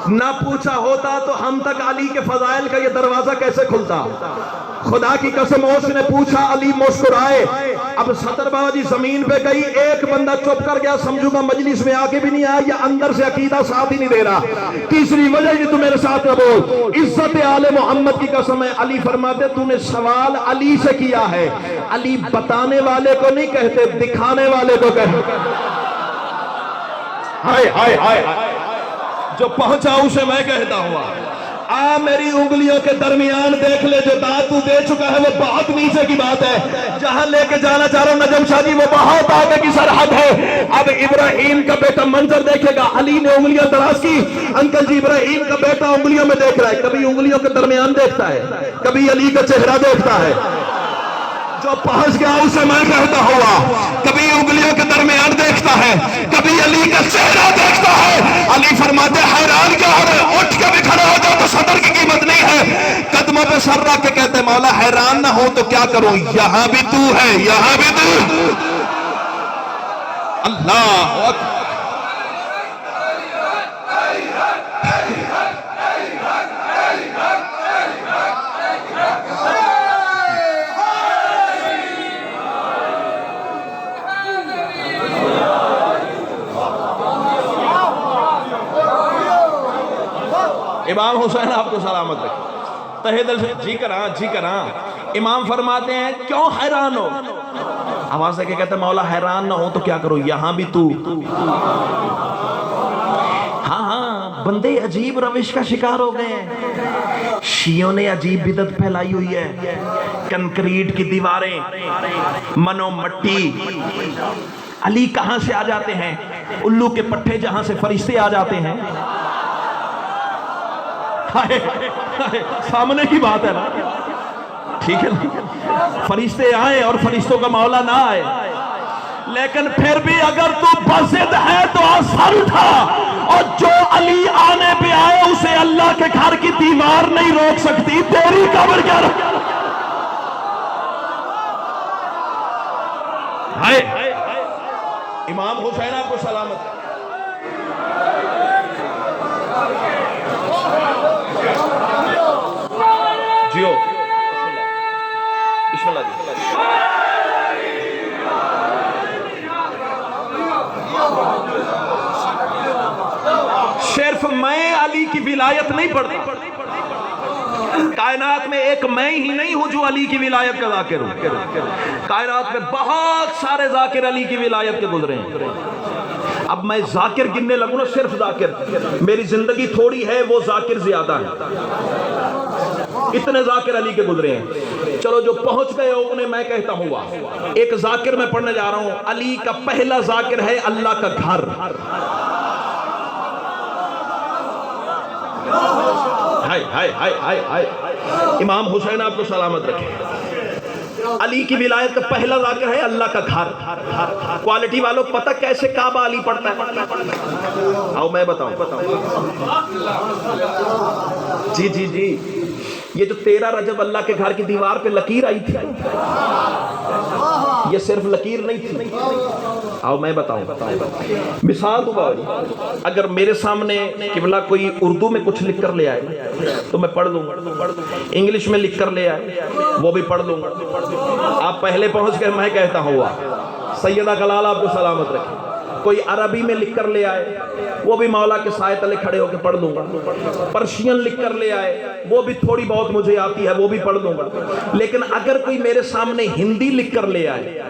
نہ پوچھا ہوتا تو ہم تک علی کے فضائل کا یہ دروازہ کیسے کھلتا؟ خدا کی قسم اس نے پوچھا، علی مسکرائے۔ اب ستر بابا جی زمین پہ گئی، ایک بندہ چپ کر گیا، سمجھوں گا مجلس میں آگے بھی نہیں آیا یا اندر سے عقیدہ ساتھ ہی نہیں دے رہا۔ تیسری وجہ یہ تو میرے ساتھ نہ بول، عزت آل محمد کی قسم ہے، علی فرماتے تو نے سوال علی سے کیا ہے، علی بتانے والے کو نہیں کہتے، دکھانے والے کو کہتے۔ ہائے ہائے ہائے، جو پہنچا اسے میں کہتا ہوا، آ میری انگلیوں کے درمیان دیکھ لے، جو دانت تو دے چکا ہے وہ بہت نیچے کی بات ہے، جہاں لے کے جانا چاہ رہا ہوں نجم شاہ جی وہ بہت آگے کی سرحد ہے۔ اب ابراہیم کا بیٹا منظر دیکھے گا، علی نے انگلیاں دراز کی، انکل جی ابراہیم کا بیٹا انگلیوں میں دیکھ رہا ہے، کبھی انگلیوں کے درمیان دیکھتا ہے، کبھی علی کا چہرہ دیکھتا ہے۔ جو پہنچ گیا اسے میں کہتا ہوا، کبھی انگلیوں کے درمیان دیکھتا ہے، کبھی علی کا چہرہ دیکھتا ہے۔ علی فرماتے حیران کیا ہو رہے، اٹھ کے بھی کھڑا ہو جاؤ تو صدر کی قیمت نہیں ہے۔ قدموں پہ سر رکھ کے کہتے مولا حیران نہ ہو تو کیا کروں، یہاں بھی تو ہے یہاں بھی تو۔ اللہ اکبر۔ امام حسین آپ کو سلامت رکھے، تہہ دل سے جی کراں۔ امام فرماتے ہیں کیوں حیران ہو؟ آواز سے کہتے ہیں مولا حیران نہ ہو تو کیا کروں، یہاں بھی تو۔ ہاں بندے عجیب روش کا شکار ہو گئے ہیں، شیعوں نے عجیب بدعت پھیلائی ہوئی ہے، کنکریٹ کی دیواریں، منو مٹی۔ علی کہاں سے آ جاتے ہیں؟ الو کے پٹھے جہاں سے فرشتے آ جاتے ہیں۔ سامنے کی بات ہے نا، ٹھیک ہے نا، فرشتے آئے اور فرشتوں کا مولا نہ آئے، لیکن پھر بھی اگر تو بضد ہے تو سر اٹھا، اور جو علی آنے پہ آئے اسے اللہ کے گھر کی دیوار نہیں روک سکتی، تیری قبر کیا روک۔ امام حسین آپ کو سلامت۔ جیو بسم اللہ جی۔ صرف میں علی کی ولایت نہیں پڑھتا، کائنات میں ایک میں ہی نہیں ہوں جو علی کی ولایت کا ذاکر ہوں، کائنات میں بہت سارے ذاکر علی کی ولایت کے گزرے ہیں۔ اب میں ذاکر گننے لگوں نا، صرف ذاکر، میری زندگی تھوڑی ہے، وہ ذاکر زیادہ ہے، اتنے ذاکر علی کے گزرے ہیں۔ چلو جو پہنچ گئے ہو انہیں میں کہتا ہوا، ایک ذاکر میں پڑھنے جا رہا ہوں۔ علی کا پہلا ذاکر ہے اللہ کا گھر۔ ہائے ہائے ہائے ہائے ہائے، امام حسین آپ کو سلامت رکھے۔ علی کی ولایت کا پہلا ذاکر ہے اللہ کا گھر۔ کوالٹی والوں پتہ کیسے کعبہ علی پڑھتا ہے؟ آؤ میں بتاؤں۔ جی جی جی، یہ جو 13 رجب اللہ کے گھر کی دیوار پہ لکیر آئی تھی، یہ صرف لکیر نہیں تھی۔ آؤ میں بتاؤں، مثال دوں گا۔ اگر میرے سامنے قبلہ کوئی اردو میں کچھ لکھ کر لے آئے تو میں پڑھ لوں گا، انگلش میں لکھ کر لے آئے وہ بھی پڑھ لوں گا۔ آپ پہلے پہنچ گئے، میں کہتا ہوں سیدہ کلال آپ کو سلامت رکھے۔ کوئی عربی میں لکھ کر لے آئے وہ بھی مولا کے سائے تلے کھڑے ہو کے پڑھ لوں گا۔ پرشین لکھ کر لے آئے وہ بھی تھوڑی بہت مجھے آتی ہے، وہ بھی پڑھ لوں گا۔ لیکن اگر کوئی میرے سامنے ہندی لکھ کر لے آئے،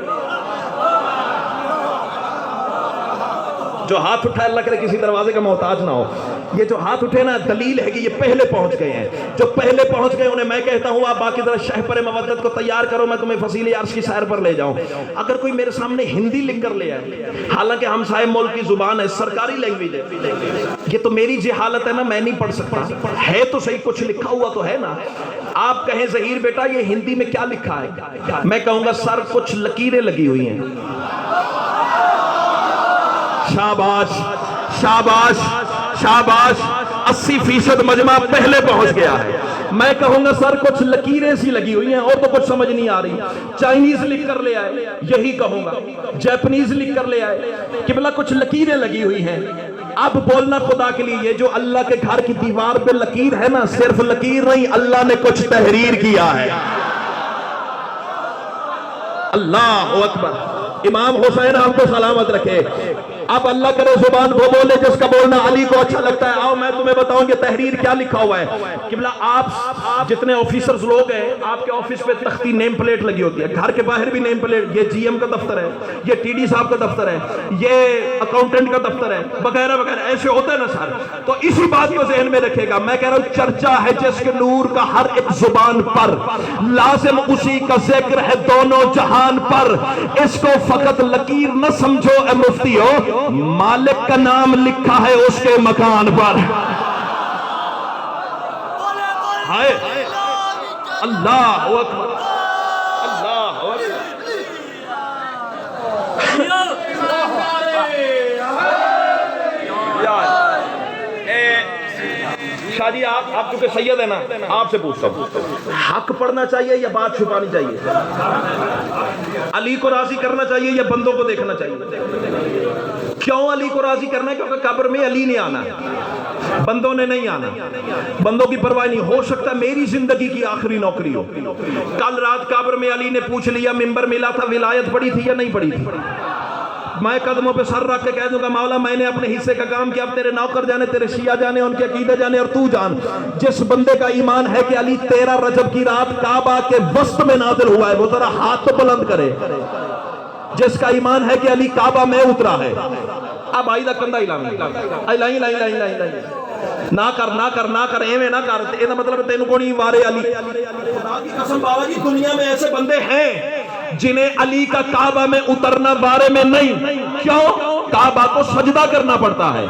جو ہاتھ اٹھائے اللہ کرے کسی دروازے کا محتاج نہ ہو، یہ جو ہاتھ اٹھے نا دلیل ہے کہ یہ پہلے پہنچ گئے ہیں۔ جو پہلے پہنچ گئے انہیں میں کہتا ہوں آپ باقی ذرا شہپر مودت کو تیار کرو، میں تمہیں فصیل عرش کی سیر پر لے جاؤں۔ اگر کوئی میرے سامنے ہندی لکھ کر لے آئے، حالانکہ ہمسائے ملک کی زبان ہے، سرکاری لینگویج ہے، یہ تو میری جہالت ہے نا، میں نہیں پڑھ سکتا، ہے تو صحیح کچھ لکھا ہوا تو ہے نا۔ آپ کہیں ظہیر بیٹا یہ ہندی میں کیا لکھا ہے، میں کہوں گا سر کچھ لکیریں لگی ہوئی ہیں۔ شاباش شاباش شاباش، 80% مجمع پہلے پہنچ گیا ہے۔ میں کہوں گا سر کچھ لکیریں سی لگی ہوئی ہیں اور تو کچھ سمجھ نہیں آ رہی۔ چائنیز لکھ کر لے آئے، یہی کہوں گا، جاپنیز لکھ کر لے آئے، قبلہ کچھ لکیریں لگی ہوئی ہیں۔ اب بولنا خدا کے لیے، یہ جو اللہ کے گھر کی دیوار پہ لکیر ہے نا، صرف لکیر نہیں، اللہ نے کچھ تحریر کیا ہے۔ اللہ اکبر، امام حسین ہم کو سلامت رکھے۔ اب اللہ کرے زبان وہ بولے جس کا بولنا علی کو اچھا لگتا ہے۔ آؤ میں تمہیں بتاؤں کہ تحریر کیا لکھا ہوا ہے۔ قبلہ آپ جتنے آفیسرز لوگ ہیں، آپ کے آفس پہ تختی نیم پلیٹ لگی ہوتی ہے، گھر کے باہر بھی نیم پلیٹ، یہ جی ایم کا دفتر ہے، یہ ٹی ڈی صاحب کا دفتر ہے، یہ اکاؤنٹنٹ کا دفتر ہے، وغیرہ وغیرہ، ایسے ہوتا ہے نا سر۔ تو اسی بات کو ذہن میں رکھے گا، میں کہہ رہا ہوں چرچا ہے جس کے نور کا ہر ایک زبان پر، لازم اسی کا ذکر ہے دونوں جہان پر۔ اس کو فقط لکیر نہ سمجھو اے مفتیو، مالک کا نام لکھا ہے اس کے مکان پر۔ ہائے اللہ اکبر، اللہ اکبر۔ شاہ جی آپ کیونکہ سید ہیں نا، آپ سے پوچھتا ہوں، حق پڑھنا چاہیے یا بات چھپانی چاہیے؟ علی کو راضی کرنا چاہیے یا بندوں کو دیکھنا چاہیے؟ کیوں علی کو راضی کرنا ہے؟ کیونکہ قبر میں علی نے آنا ہے، بندوں نے نہیں آنا۔ بندوں کی پرواہ نہیں، ہو سکتا ہے میری زندگی کی آخری نوکری ہو۔ کل رات قبر میں علی نے پوچھ لیا، منبر ملا تھا، ولایت پڑی تھی یا نہیں پڑی تھی؟ میں قدموں پہ سر رکھ کے کہہ دوں گا مولا میں نے اپنے حصے کا کام کیا، اب تیرے نوکر جانے، تیرے شیعہ جانے، ان کے عقیدہ جانے، اور تو جان۔ جس بندے کا ایمان ہے کہ علی 13 رجب کی رات کعبہ کے وسط میں نازل ہوا ہے، وہ ذرا ہاتھ تو بلند کرے۔ جس کا ایمان ہے کہ علی کعبہ میں اترا ہے، اب آئی دا کندہ نہ کر نہ کر نہ کر، ایویں نہ کر، یہ مطلب تینوں کو نہیں وارے علی۔ خدا کی قسم بابا جی، دنیا میں ایسے بندے ہیں جنہیں علی کا کعبہ میں اترنا بارے میں نہیں۔ کیوں؟ کعبہ کو سجدہ کرنا پڑتا ہے۔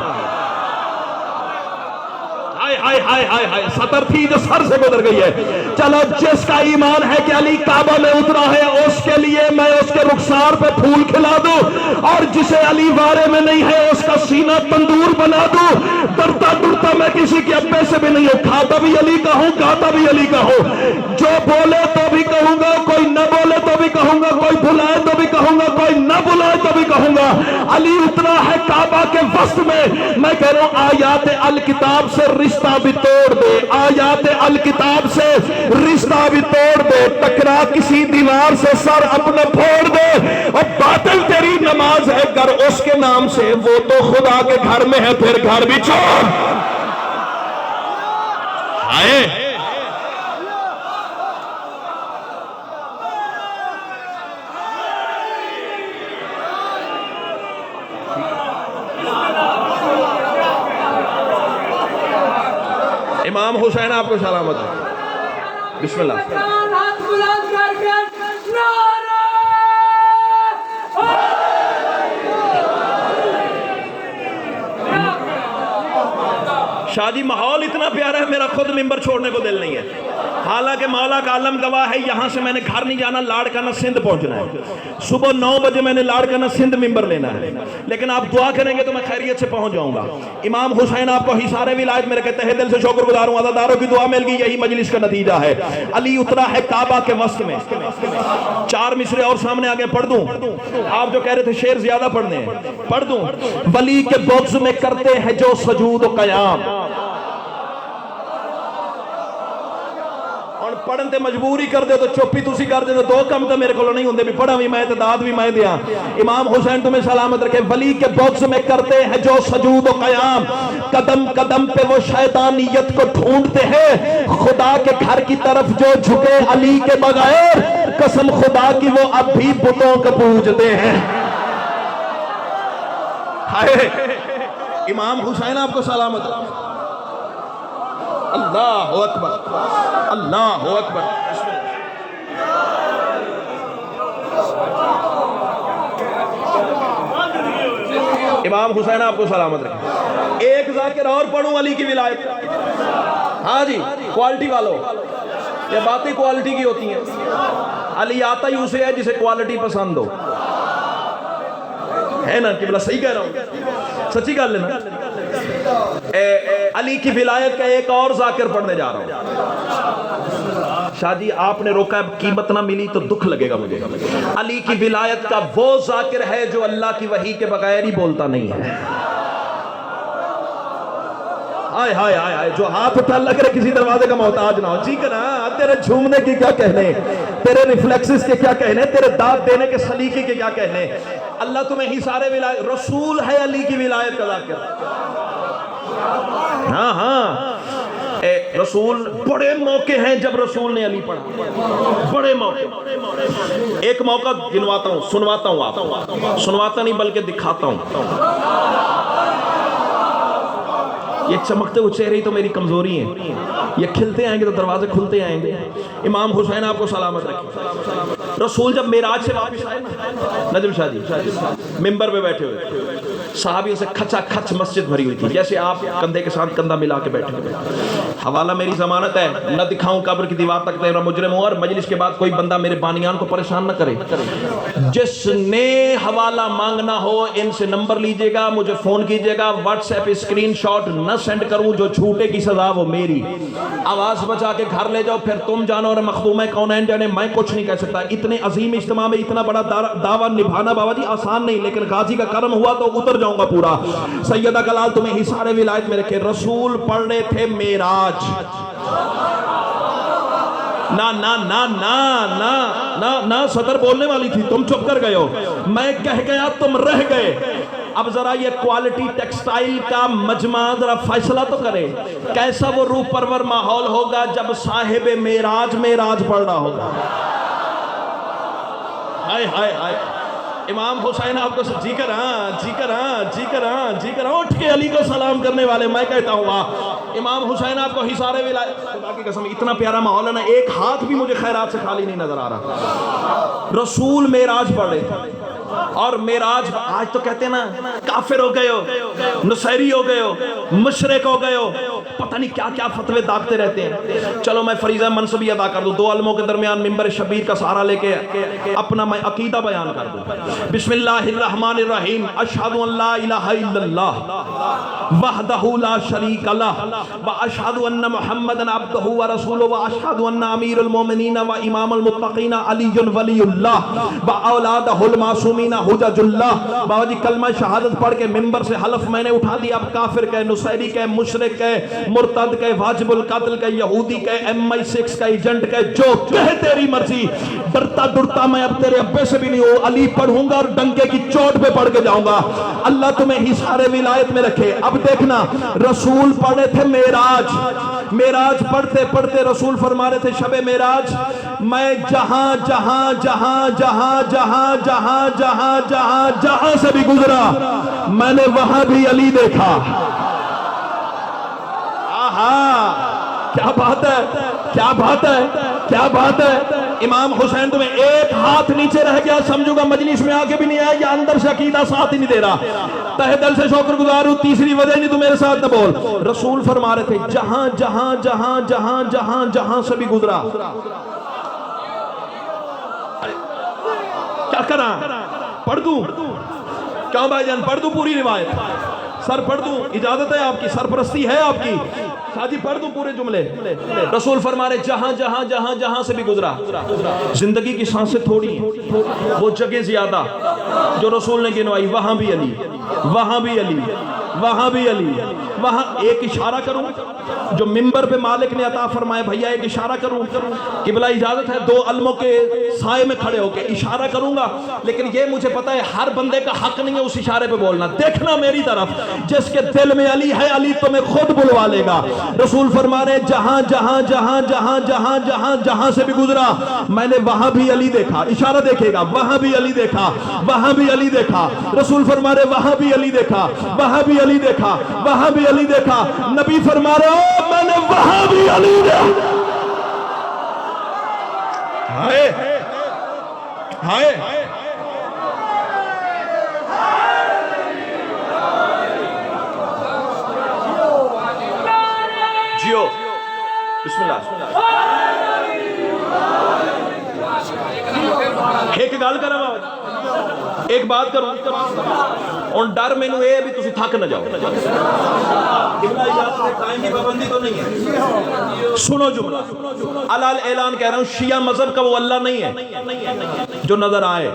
ہائے ہائے ہائے ہائے، سطر تھی جو سر سے گزر گئی ہے۔ چلو جس کا ایمان ہے کہ علی کعبہ میں اترا ہے، اس کے لیے میں اس کے رخسار پہ پھول کھلا دوں، اور جسے علی بارے میں نہیں ہے اس کا سینہ تندور بنا دوں۔ ڈرتا ڈرتا میں کسی کے ابے سے بھی نہیں ہوں، کھاتا بھی علی کا ہوں، گاتا بھی علی کا ہوں۔ جو بولے تو بھی کہوں گا، کوئی نہ بولے تو بھی کہوں گا، کوئی بلائے تو بھی کہوں گا، کوئی نہ بلائے تو بھی کہوں گا۔ علی اترا ہے کعبہ کے وسط میں۔ میں کہہ رہا ہوں آیات الکتاب سے رشتہ بھی توڑ دے، آیات الکتاب سے رشتہ بھی توڑ دے، ٹکرا کسی دیوار سے سر اپنا پھوڑ دے، اور باطل تیری نماز ہے گر اس کے نام سے، وہ تو خدا کے گھر میں ہے، پھر گھر بھی چھوڑ۔ آئے امام حسین آپ کو سلامت ہے. بسم اللہ. شاہ جی ماحول اتنا پیارا ہے میرا خود ممبر چھوڑنے کو دل نہیں ہے. حالانکہ مولا کا عالم گواہ ہے یہاں سے میں نے گھر نہیں جانا, لاڑکانہ سندھ پہنچنا ہے. صبح 9 بجے میں نے لاڑکانہ سندھ ممبر لینا ہے, لیکن آپ دعا کریں گے تو میں خیریت سے پہنچ جاؤں گا. امام حسین آپ کو حصار ولایت میرے کے تہہ دل سے شکر گزار ہوں. عزاداروں کی دعا مل گئی, یہی مجلس کا نتیجہ ہے. علی اترا ہے کعبہ کے وسط میں. 4 مصرے اور سامنے آگے پڑھ دوں. آپ جو کہہ رہے تھے شعر زیادہ پڑھنے ہیں, پڑھ دوں. ولی کے بغض میں کرتے ہیں جو سجود و قیام. پڑھن تے مجبوری کر دے تو چوپی تسی کر دے تو 2 کم تو میرے کو نہیں ہوندے, بھی پڑھا بھی میں تے داد بھی میں دیا. امام حسین تمہیں سلامت رکھے. ولی کے بغض میں کرتے ہیں جو سجود و قیام, قدم قدم پہ وہ شیطانیت کو ڈھونڈتے ہیں. خدا کے گھر کی طرف جو جھکے علی کے بغیر, قسم خدا کی وہ اب بھی بتوں کو پوجتے ہیں. ہائے امام حسین آپ کو سلامت رکھے. اللہ اکبر, اللہ اکبر. امام حسین آپ کو سلامت رکھے. ایک ذاکر اور پڑھوں علی کی ولایت. ہاں جی کوالٹی والوں, یہ باتیں کوالٹی کی ہوتی ہیں. علی آتا ہی اسے ہے جسے کوالٹی پسند ہو, ہے نا؟ کہ بلا صحیح کہہ رہا ہوں, سچی گل ہے نا. علی کی ولایت کا ایک اور ذاکر پڑھنے جا رہا ہوں. شاہ جی آپ نے روکا, قیمت نہ ملی تو دکھ لگے گا مجھے. علی کی ولایت کا وہ ذاکر ہے جو اللہ کی وحی کے بغیر ہی بولتا نہیں ہے. ہائے ہائے ہائے, جو ہاتھ اٹھا لگ رہے کسی دروازے کا محتاج نہ ہو. ٹھیک ہے نا, تیرے جھومنے کی کیا کہنے, تیرے ریفلیکسز کے کیا کہنے, تیرے داد دینے کے سلیقے کے کیا کہنے. اللہ تمہیں ہی سارے ولایت. رسول ہے علی کی ولایت کا ذاکر. ہاں ہاں رسول, بڑے موقع ہیں جب رسول نے علی پڑھا, بڑے موقع. ایک موقع گنواتا ہوں, سنواتا ہوں. آپ سنواتا نہیں بلکہ دکھاتا ہوں. یہ چمکتے ہوئے چہرے ہی تو میری کمزوری ہیں, یہ کھلتے آئیں گے تو دروازے کھلتے آئیں گے. امام حسین آپ کو سلامت رکھے. رسول جب معراج سے واپس آئے, نجم شاہ جی ممبر پہ بیٹھے ہوئے, صحابیوں سے کھچا کھچ مسجد بھری ہوئی تھی, جیسے آپ کندھے کے ساتھ کندھا ملا کے بیٹھے ہوئے. حوالہ میری ضمانت ہے, نہ دکھاؤں قبر کی دیوار تک تیرا مجرم ہوں, اور مجلس کے بعد کوئی بندہ میرے بانیان کو پریشان نہ کرے. جس نے حوالہ مانگنا ہو ان سے نمبر لیجئے گا, مجھے فون کیجئے گا. واٹس ایپ اسکرین شاٹ نہ سینڈ کروں, جو جھوٹے کی سزا وہ میری. آواز بچا کے گھر لے جاؤ, پھر تم جانو اور مخدوم کونین جانے, میں کچھ نہیں کہہ سکتا. اتنے عظیم اجتماع میں اتنا بڑا دعویٰ نبھانا بابا جی آسان نہیں, لیکن غازی کا کرم ہوا تو اتر جاؤں گا پورا. سیدہ کلال تمہیں ہی سارے ولایت میں رکھے. رسول پڑھ رہے تھے معراج. نا نا نا نا نا نا نا صدر بولنے والی تھی, تم چپ کر گئے ہو. میں کہہ گیا تم رہ گئے. اب ذرا یہ کوالٹی ٹیکسٹائل کا مجمع ذرا فیصلہ تو کرے, کیسا وہ روح پرور ماحول ہوگا جب صاحب معراج معراج پڑھ رہا ہوگا. ہائے ہائے ہائے. امام حسین آپ کو جی کر اٹھ کے علی کو سلام کرنے والے, میں کہتا ہوں واہ. امام حسین آپ کو حصار ولایت. خدا کی قسم اتنا پیارا ماحول ہے نا, ایک ہاتھ بھی مجھے خیرات سے خالی نہیں نظر آ رہا. رسول معراج پڑھ رہے تھے, اور معراج آج تو کہتے ہیں نا کافر ہو گئے ہو, نصیری ہو گئے ہو, مشرک ہو گئے ہو, پتہ نہیں کیا کیا فتوے داغتے رہتے ہیں. چلو میں فریضہ منصبی ادا کر دوں, 2 علموں کے درمیان ممبر شبیر کا سہارا لے کے اپنا میں عقیدہ بیان کر دوں. بسم اللہ الرحمن الرحیم. اشہد ان لا الہ الا اللہ وحدہ لا شریک لہ واشہد ان محمدا عبدہ ورسولہ واشہد ان امیر المومنین وامام المتقین علی ولی اللہ واولادہ المعصومین حجج اللہ. بابا جی کلمہ شہادت پڑھ کے ممبر سے حلف میں نے اٹھا دیا. اب کافر کہے, نصیری کہے, مشرک کہے, مرتد کہے, واجب القتل کہے, یہودی کہے, MI6 کا ایجنٹ کہے, جو کہے تیری مرضی. ڈرتا ڈرتا میں اب تیرے ابے سے بھی نہیں ہوں, علی پڑھوں گا اور ڈنکے کی چوٹ پہ پڑھ کے جاؤں گا. اللہ تمہیں ہی سارے ولایت میں رکھے. اب دیکھنا, رسول پڑھے تھے معراج. معراج پڑھتے پڑھتے رسول فرما رہے تھے شب معراج, میں جہاں جہاں جہاں جہاں جہاں جہاں جہاں جہاں جہاں سے بھی گزرا, میں نے وہاں بھی علی دیکھا. آہا کیا بات ہے، کیا بات ہے، کیا بات ہے۔ امام حسین تمہیں ایک ہاتھ نیچے رہ گیا سمجھو گا مجلس میں آگے بھی نہیں آیا، یا اندر سے عقیدہ ساتھ ہی نہیں دے رہا۔ تہ دل سے شکر گزار ہوں، تیسری وجہ نہیں تو میرے ساتھ نہ بول۔ رسول فرما رہے تھے جہاں جہاں جہاں جہاں جہاں جہاں سے بھی گزرا، کیا کرا؟ پڑھ دوں کیوں بھائی جان؟ پڑھ دوں پوری روایت؟ سر پڑھ دوں؟ اجازت ہے آپ کی؟ سرپرستی ہے آپ کی؟ شادی پڑھ دوں پورے جملے؟ رسول فرما رہے جہاں جہاں جہاں جہاں سے بھی گزرا، زندگی کی سانسیں تھوڑی ہیں، وہ جگہ زیادہ جو رسول نے گنوائی، وہاں بھی علی، وہاں بھی علی، وہاں بھی علی، وہاں ایک اشارہ کروں جو منبر پہ مالک نے عطا فرمائے، بھیا ایک اشارہ کروں؟ قبلہ اجازت ہے دو علموں کے سائے میں کھڑے ہو کے اشارہ کروں گا، لیکن یہ مجھے پتا ہے ہر بندے کا حق نہیں ہے اس اشارے پہ بولنا۔ دیکھنا میری طرف، جس کے دل میں علی ہے علی تمہیں خود بلوا لے گا۔ رسول فرما رہے جہاں جہاں جہاں جہاں جہاں جہاں جہاں سے بھی گزرا میں نے وہاں بھی علی دیکھا، اشارہ دیکھے گا، وہاں بھی علی دیکھا، وہاں بھی علی دیکھا۔ رسول فرما رہے وہاں بھی علی دیکھا، وہاں بھی علی دیکھا، وہاں بھی علی دیکھا۔ نبی فرما رہے او میں نے وہاں بھی علی دیکھا۔ ہائے ہائے جیو بسم اللہ۔ ایک گال کرا ایک بات کروں اور ڈر میں نو اے بھی تسی تھک نہ جاؤ، ٹائم کی پابندی تو نہیں ہے۔ سنو جملہ، علال اعلان کہہ رہا ہوں، شیعہ مذہب کا وہ اللہ نہیں ہے جو نظر آئے۔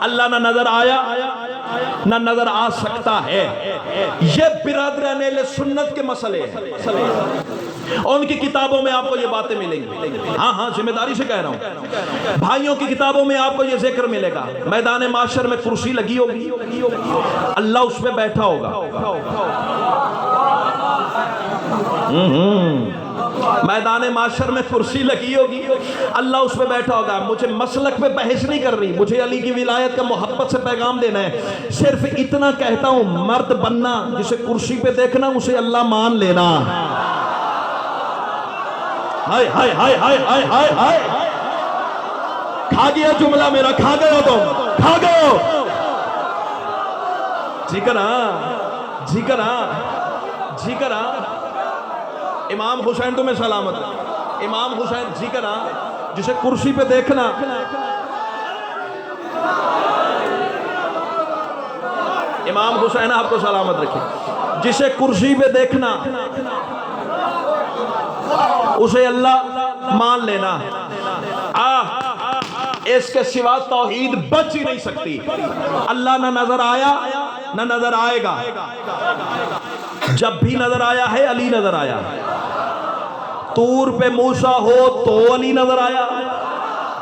اللہ نہ نظر آیا نہ نظر آ سکتا ہے۔ یہ برادران اہل سنت کے مسئلے ہیں، ان کی کتابوں میں آپ کو یہ باتیں ملیں گی۔ ہاں ہاں ذمہ داری سے کہہ رہا ہوں، بھائیوں کی کتابوں میں آپ کو یہ ذکر ملے گا۔ میدان معاشر میں کرسی لگی ہوگی، اللہ اس پہ بیٹھا ہوگا۔ میدان معاشر میں کرسی لگی ہوگی، اللہ اس پہ بیٹھا ہوگا۔ مجھے مسلک پہ بحث نہیں کر رہی، مجھے علی کی ولایت کا محبت سے پیغام دینا ہے۔ صرف اتنا کہتا ہوں، مرد بننا، جسے کرسی پہ دیکھنا اسے اللہ مان لینا۔ ہائے ہائے ہائے ہائے ہائے ہائے ہائے، کھا گیا جملہ میرا، کھا گئے ہو تم، کھا گئے ہو۔ جھکنا جھکنا جھکنا، امام حسین تمہیں سلامت ہے۔ امام حسین جھکنا، جسے کرسی پہ دیکھنا، امام حسین آپ کو سلامت رکھے، جسے کرسی پہ دیکھنا اسے اللہ مان لینا۔ اس کے سوا توحید بچ ہی نہیں سکتی۔ اللہ نہ نظر آیا نہ نظر آئے گا، جب بھی نظر آیا ہے علی نظر آیا۔ طور پہ موسیٰ ہو تو علی نظر آیا،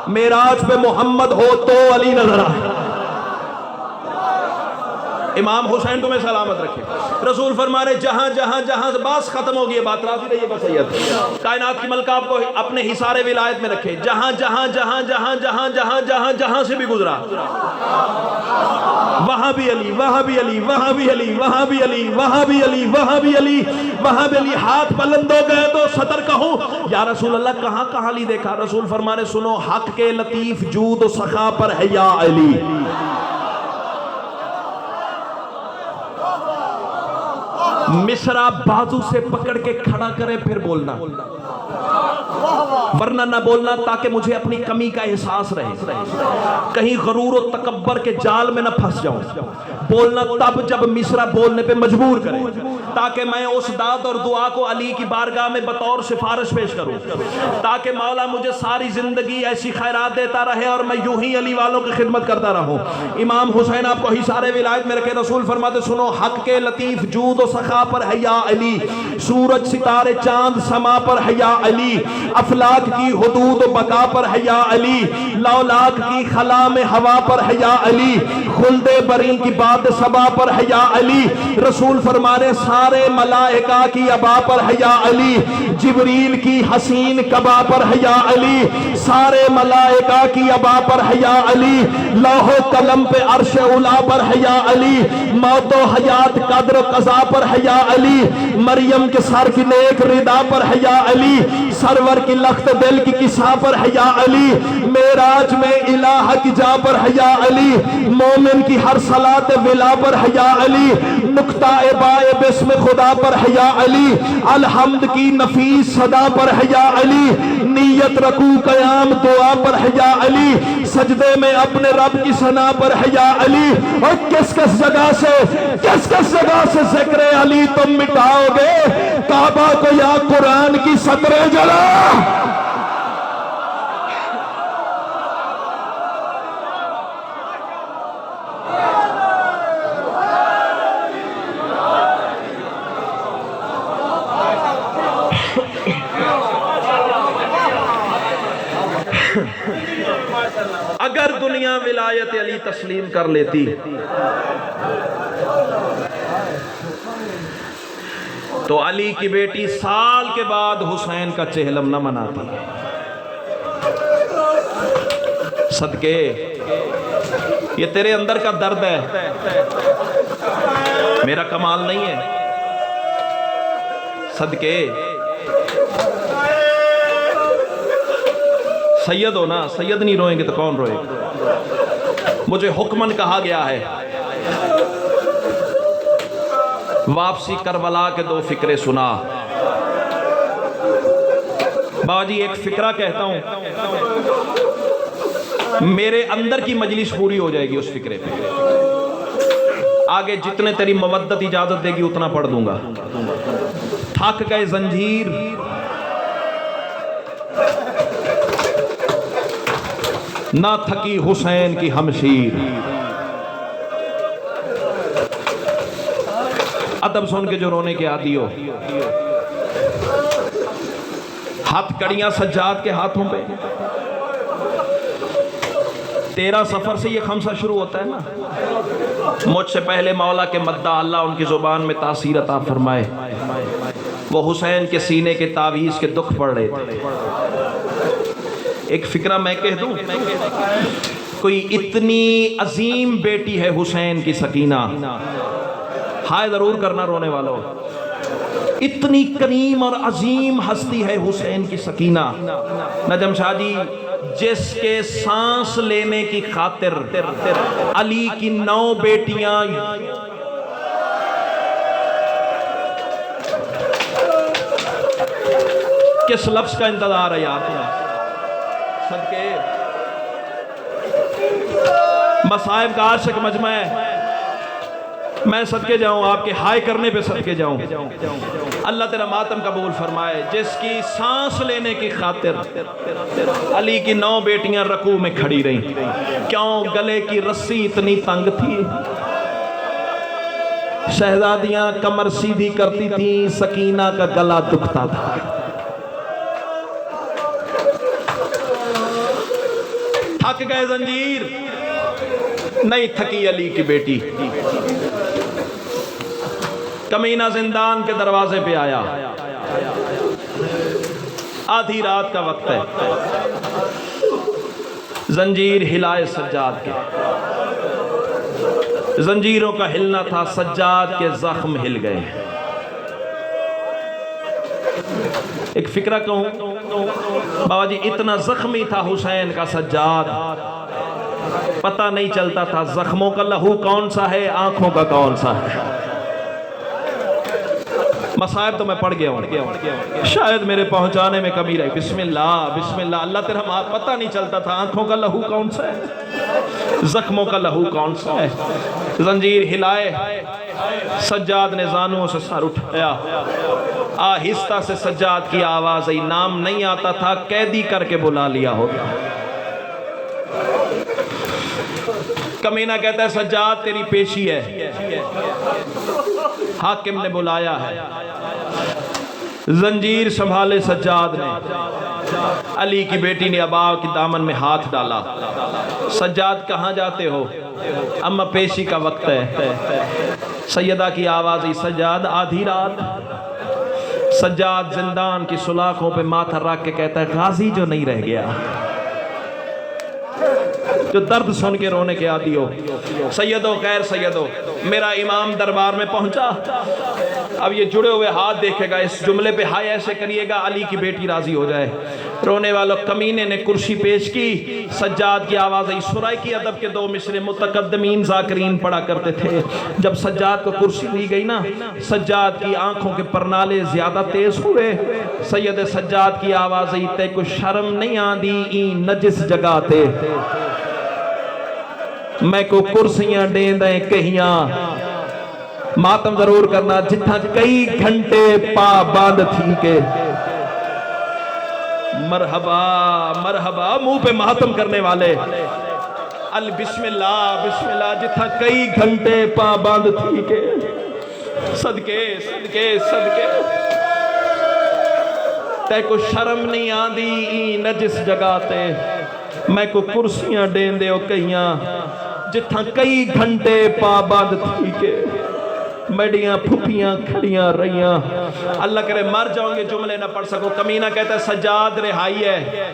معراج پہ محمد ہو تو علی نظر آیا۔ امام حسین تمہیں سلامت رکھے۔ رسول فرما رہے جہاں جہاں جہاں، بس ختم ہوگی یہ بات، راضی رہیے گا سید۔ کائنات کی ملکہ آپ کو اپنے حصار ولایت میں رکھے۔ جہاں جہاں جہاں جہاں جہاں جہاں جہاں جہاں سے بھی گزرا وہاں بھی علی، وہاں بھی علی، وہاں بھی علی، وہاں بھی علی، وہاں بھی علی، وہاں بھی علی، وہاں بھی علی۔ ہاتھ بلند ہو گئے تو صدر کہوں یا رسول اللہ کہاں کہاں علی دیکھا؟ رسول فرما رہے سنو، حق کے لطیف جود و سخا پر ہے یا علی۔ مصرع بازو سے پکڑ کے کھڑا کرے پھر بولنا، ورنہ نہ بولنا تاکہ مجھے اپنی کمی کا احساس رہے، کہیں غرور و تکبر کے جال میں نہ پھنس جاؤں۔ بولنا تب جب مصرع بولنے پہ مجبور کرے، تاکہ میں اس داد اور دعا کو علی کی بارگاہ میں بطور سفارش پیش کروں، تاکہ مولا مجھے ساری زندگی ایسی خیرات دیتا رہے اور میں یوں ہی علی والوں کی خدمت کرتا رہوں۔ امام حسین آپ کو حصار ولایت میں رکھے۔ رسول فرماتے سنو، حق کے لطیف جود و سخا پر ہے یا علی، سورج ستارے چاند سما پر ہے یا علی، افلاک لاکھ کی حدود و بقا پر ہے یا علی، 9 لاکھ کی خلا میں ہوا پر ہے یا علی، خلد بری کی بات سبا پر ہے یا علی، رسول فرمانے سارے ملائکہ کی ابا پر ہے یا علی، جبریل کی حسین کبا پر ہے یا علی، سارے ملائکہ کی ابا پر ہے یا علی، لوح و قلم پہ عرش اولا پر ہے یا علی، موت و حیات قدر و قضا پر ہے یا علی، مریم کے سر کی نیک ردا پر ہے یا علی، سرور کی لخت دل کی کسا پر ہے یا علی، معراج میں الہ کی جا پر ہے یا علی، مومن کی ہر صلاۃ ولا پر ہے یا علی، نقطہ بائے بسم خدا پر ہے یا علی، الحمد کی نفیس صدا پر ہے یا علی، نیت رکوع قیام دعا پر ہے یا علی، سجدے میں اپنے رب کی ثنا پر ہے یا علی، اور کس کس جگہ سے ذکر علی تم مٹاؤ گے، کعبہ کو یا قرآن کی سطریں جلا۔ اگر دنیا ولایت علی تسلیم کر لیتی تو علی کی بیٹی سال کے بعد حسین کا چہلم نہ مناتی۔ صدقے یہ تیرے اندر کا درد ہے، میرا کمال نہیں ہے۔ صدقے سید ہو نا، سید نہیں روئیں گے تو کون روئے گا؟ مجھے حکمن کہا گیا ہے واپسی کربلا کے 2 فکرے سنا۔ بابا جی ایک فکرہ کہتا ہوں، میرے اندر کی مجلس پوری ہو جائے گی اس فکرے پہ، آگے جتنے تیری مودت اجازت دے گی اتنا پڑھ دوں گا۔ تھک گئے زنجیر، نہ تھکی حسین کی ہمشیر۔ ادب سن کے جو رونے کے عادی ہو، ہاتھ کڑیاں سجاد کے ہاتھوں پہ، 13 سفر سے یہ خمسہ شروع ہوتا ہے نا، مجھ سے پہلے مولا کے مدعا اللہ ان کی زبان میں تاثیر عطا فرمائے، وہ حسین کے سینے کے تعویذ کے دکھ پڑھ رہے تھے۔ ایک فکرہ میں کہہ دوں، کوئی اتنی عظیم بیٹی ہے حسین کی سکینہ، ہائے ضرور کرنا رونے والوں، اتنی کریم اور عظیم ہستی ہے حسین کی سکینہ، نجم شاہ جی، جس کے سانس لینے کی خاطر علی کی 9 بیٹیاں کس لفظ کا انتظار ہے یار؟ صدقے مصائب کا عاشق مجمع ہے، میں صدقے جاؤں، آپ کے ہائے کرنے پہ صدقے جاؤں، اللہ تیرا ماتم قبول فرمائے، جس کی سانس لینے کی خاطر علی کی 9 بیٹیاں رکوع میں کھڑی رہیں۔ کیوں؟ گلے کی رسی اتنی تنگ تھی، شہزادیاں کمر سیدھی کرتی تھیں، سکینہ کا گلا دکھتا تھا۔ تھک گئے زنجیر، نہیں تھکی علی کی بیٹی۔ کمینہ زندان کے دروازے پہ آیا، آدھی رات کا وقت ہے، زنجیر ہلائے سجاد کے، زنجیروں کا ہلنا تھا، سجاد کے زخم ہل گئے۔ ایک فکرہ کہوں بابا جی، اتنا زخمی تھا حسین کا سجاد، پتہ نہیں چلتا تھا زخموں کا لہو کون سا ہے، آنکھوں کا کون سا ہے۔ مصائب تو میں پڑھ گیا ہوں، شاید میرے پہنچانے میں کمی رہی۔ بسم اللہ بسم اللہ، اللہ تیرا پتہ نہیں چلتا تھا آنکھوں کا لہو کون سا ہے، زخموں کا لہو کون سا ہے۔ زنجیر ہلائے، سجاد نے زانوں سے سر اٹھایا، آہستہ سے سجاد کی آواز آئی، نام نہیں آتا تھا، قیدی کر کے بلا لیا ہوگا۔ کمینہ کہتا ہے سجاد تیری پیشی ہے، حاکم نے بلایا ہے۔ زنجیر سنبھالے سجاد نے، علی کی بیٹی نے ابا کی دامن میں ہاتھ ڈالا. سجاد کہاں جاتے ہو؟ اما پیشی کا وقت ہے. سیدہ کی آواز آئی سجاد آدھی رات. سجاد زندان کی سلاخوں پہ ماتھا رکھ کے کہتا ہے غازی جو نہیں رہ گیا، جو درد سن کے رونے کے عادی ہو. سیدو خیر سیدو، میرا امام دربار میں پہنچا. اب یہ جڑے ہوئے ہاتھ دیکھے گا، اس جملے پہ ہائے ایسے کریے گا علی کی بیٹی راضی ہو جائے. رونے والوں کمینے نے کرسی پیش کی. سجاد کی آواز آئی. سرائکی ادب کے 2 مصرے متقدمین ذاکرین پڑھا کرتے تھے. جب سجاد کو کرسی دی گئی نا، سجاد کی آنکھوں کے پرنالے زیادہ تیز ہوئے. سید سجاد کی آواز آئی تے کو شرم نہیں آندی این نجس جگہ تے، میں کو کرسیاں ڈیندیں کہیاں. ماتم ضرور کرنا جتھا کئی گھنٹے پابند تھی کے. مرحبا مرحبا، منہ پہ ماتم کرنے والے. بسم اللہ بسم اللہ، جتھا کئی گھنٹے پابند تھی کے. صدقے صدقے صدقے، تے کو شرم نہیں آندی این نجس جگہ تے، میں کو کرسیاں ڈیندے ہو کہیاں جتھا کئی گھنٹے پابند تھی کے. میڈیاں پھپیاں کھڑیاں رہیاں. اللہ کرے مر جاؤں گے جملے نہ پڑھ سکو. کمینہ کہتا ہے سجاد رہائی ہے،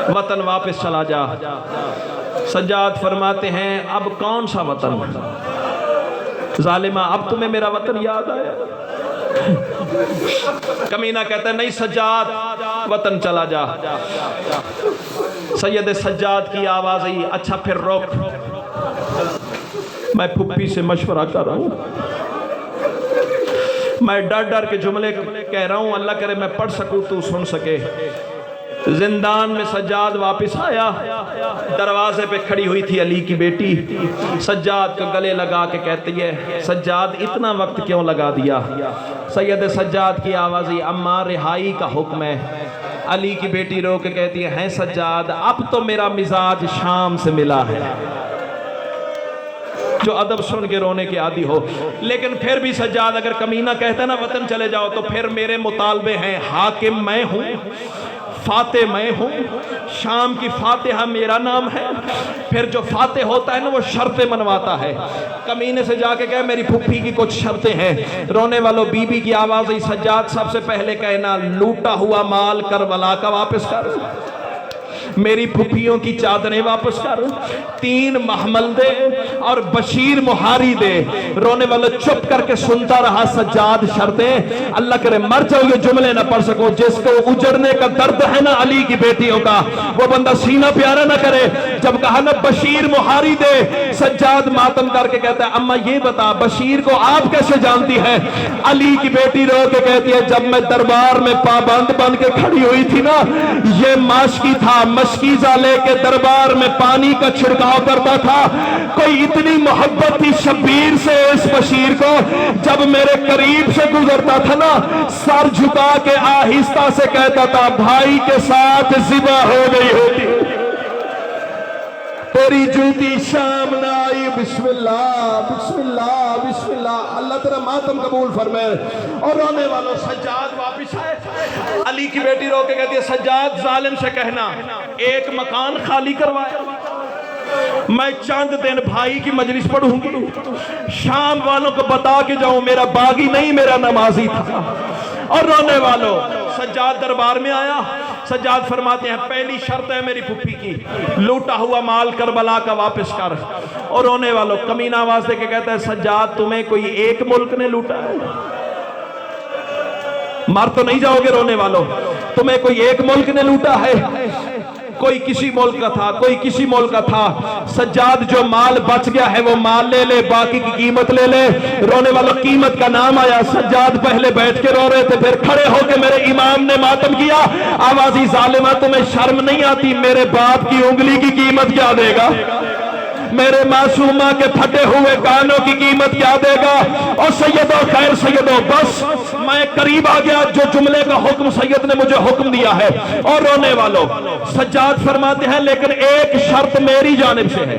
وطن واپس چلا جا. سجاد فرماتے ہیں اب کون سا وطن؟ ظالمہ اب تمہیں میرا وطن یاد آیا؟ کمینہ کہتا ہے نہیں سجاد وطن چلا جا. سید سجاد کی آواز آئی اچھا پھر روک، میں پھپھی سے مشورہ کر رہا ہوں. میں ڈر ڈر کے جملے کہہ رہا ہوں، اللہ کرے میں پڑھ سکوں تو سن سکے. زندان میں سجاد واپس آیا. دروازے پہ کھڑی ہوئی تھی علی کی بیٹی. سجاد کو گلے لگا کے کہتی ہے سجاد اتنا وقت کیوں لگا دیا؟ سید سجاد کی آواز ہی اماں رہائی کا حکم ہے. علی کی بیٹی رو کے کہتی ہے سجاد اب تو میرا مزاج شام سے ملا ہے. جو ادب سن کے رونے کے عادی ہو. لیکن پھر بھی سجاد اگر کمینہ کہتا ہے نا وطن چلے جاؤ، تو پھر میرے مطالبے ہیں. حاکم میں ہوں، فاتح میں ہوں، شام کی فاتحہ میرا نام ہے. پھر جو فاتح ہوتا ہے نا وہ شرطیں منواتا ہے. کمینے سے جا کے کہے میری پھپھی کی کچھ شرطیں ہیں. رونے والوں بی بی کی آواز آئی سجاد سب سے پہلے کہنا لوٹا ہوا مال کربلا کا واپس کر، میری پھپھیوں کی چادریں واپس کر، 3 محمل دے اور بشیر مہاری دے. رونے والا چپ کر کے سنتا رہا سجاد شرطیں. اللہ کرے مر جاؤ یہ جملے نہ پڑھ سکو. جس کو اجڑنے کا درد ہے نا علی کی بیٹیوں کا، وہ بندہ سینہ پیارا نہ کرے. جب کہا نا بشیر مہاری دے، سجاد ماتم کر کے کہتا ہے اماں یہ بتا بشیر کو آپ کیسے جانتی ہے؟ علی کی بیٹی رو کے کہتی ہے جب میں دربار میں پابند بن کے کھڑی ہوئی تھی نا، یہ ماشکی تھا، مشکیزہ لے کے دربار میں پانی کا چھڑکاؤ کرتا تھا. کوئی اتنی محبت تھی شبیر سے اس بشیر کو، جب میرے قریب سے گزرتا تھا نا سر جھکا کے آہستہ سے کہتا تھا بھائی کے ساتھ ذبح ہو گئی ہوتی. تیری جوتی شام نہ آئی. بسم اللہ بسم اللہ بسم اللہ. اللہ تیرا ماتم قبول فرمائے. اور رونے والوں سجاد واپس آئے. علی کی بیٹی رو کے کہتی ہے سجاد ظالم سے کہنا ایک مکان خالی کروائے، میں چند دن بھائی کی مجلس پڑھوں گی. شام والوں کو بتا کے جاؤں میرا باغی نہیں میرا نمازی تھا. اور رونے والوں سجاد دربار میں آیا. سجاد فرماتے ہیں پہلی شرط ہے میری پھپھی کی، لوٹا ہوا مال کربلا کا واپس کر. اور رونے والوں کمینہ آواز دے کے کہتا ہے سجاد تمہیں کوئی ایک ملک نے لوٹا ہے؟ مار تو نہیں جاؤ گے رونے والوں. تمہیں کوئی ایک ملک نے لوٹا ہے؟ کوئی کسی ملک کا تھا، کوئی کسی ملک کا تھا. سجاد جو مال بچ گیا ہے وہ مال لے لے، باقی کی قیمت لے لے. رونے والوں قیمت کا نام آیا. سجاد پہلے بیٹھ کے رو رہے تھے، پھر کھڑے ہو کے میرے امام نے ماتم کیا. آوازی ظالمہ تمہیں شرم نہیں آتی؟ میرے باپ کی انگلی کی قیمت کیا دے گا؟ میرے معصومہ کے پھٹے ہوئے کانوں کی قیمت کیا دے گا؟ اور سیدو خیر سیدو بس میں قریب آ گیا. جو جملے کا حکم سید نے مجھے حکم دیا ہے. اور رونے والوں سجاد فرماتے ہیں لیکن ایک شرط میری جانب سے ہے.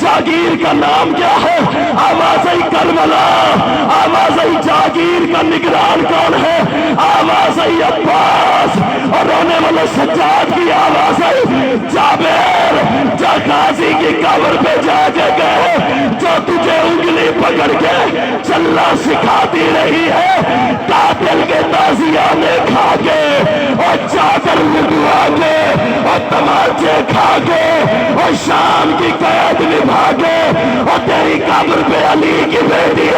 جاگیر کا نام کیا ہے؟ آواز کربلا، آواز جاگیر کا نگران کون ہے؟ آواز عباس، اور رونے والے سجاد کی آواز جابر، جو غازی کی قبر پہ جا کے گئے، جو تجھے انگلی پکڑ کے چلنا سکھاتی رہی ہے، قاتل کے تازیہ نے کھا کے اور چادر لگوا کے اور تماچے کھا کے اور شام کی قید نبھا کے اور تیری قبر پہ علی کی بیٹی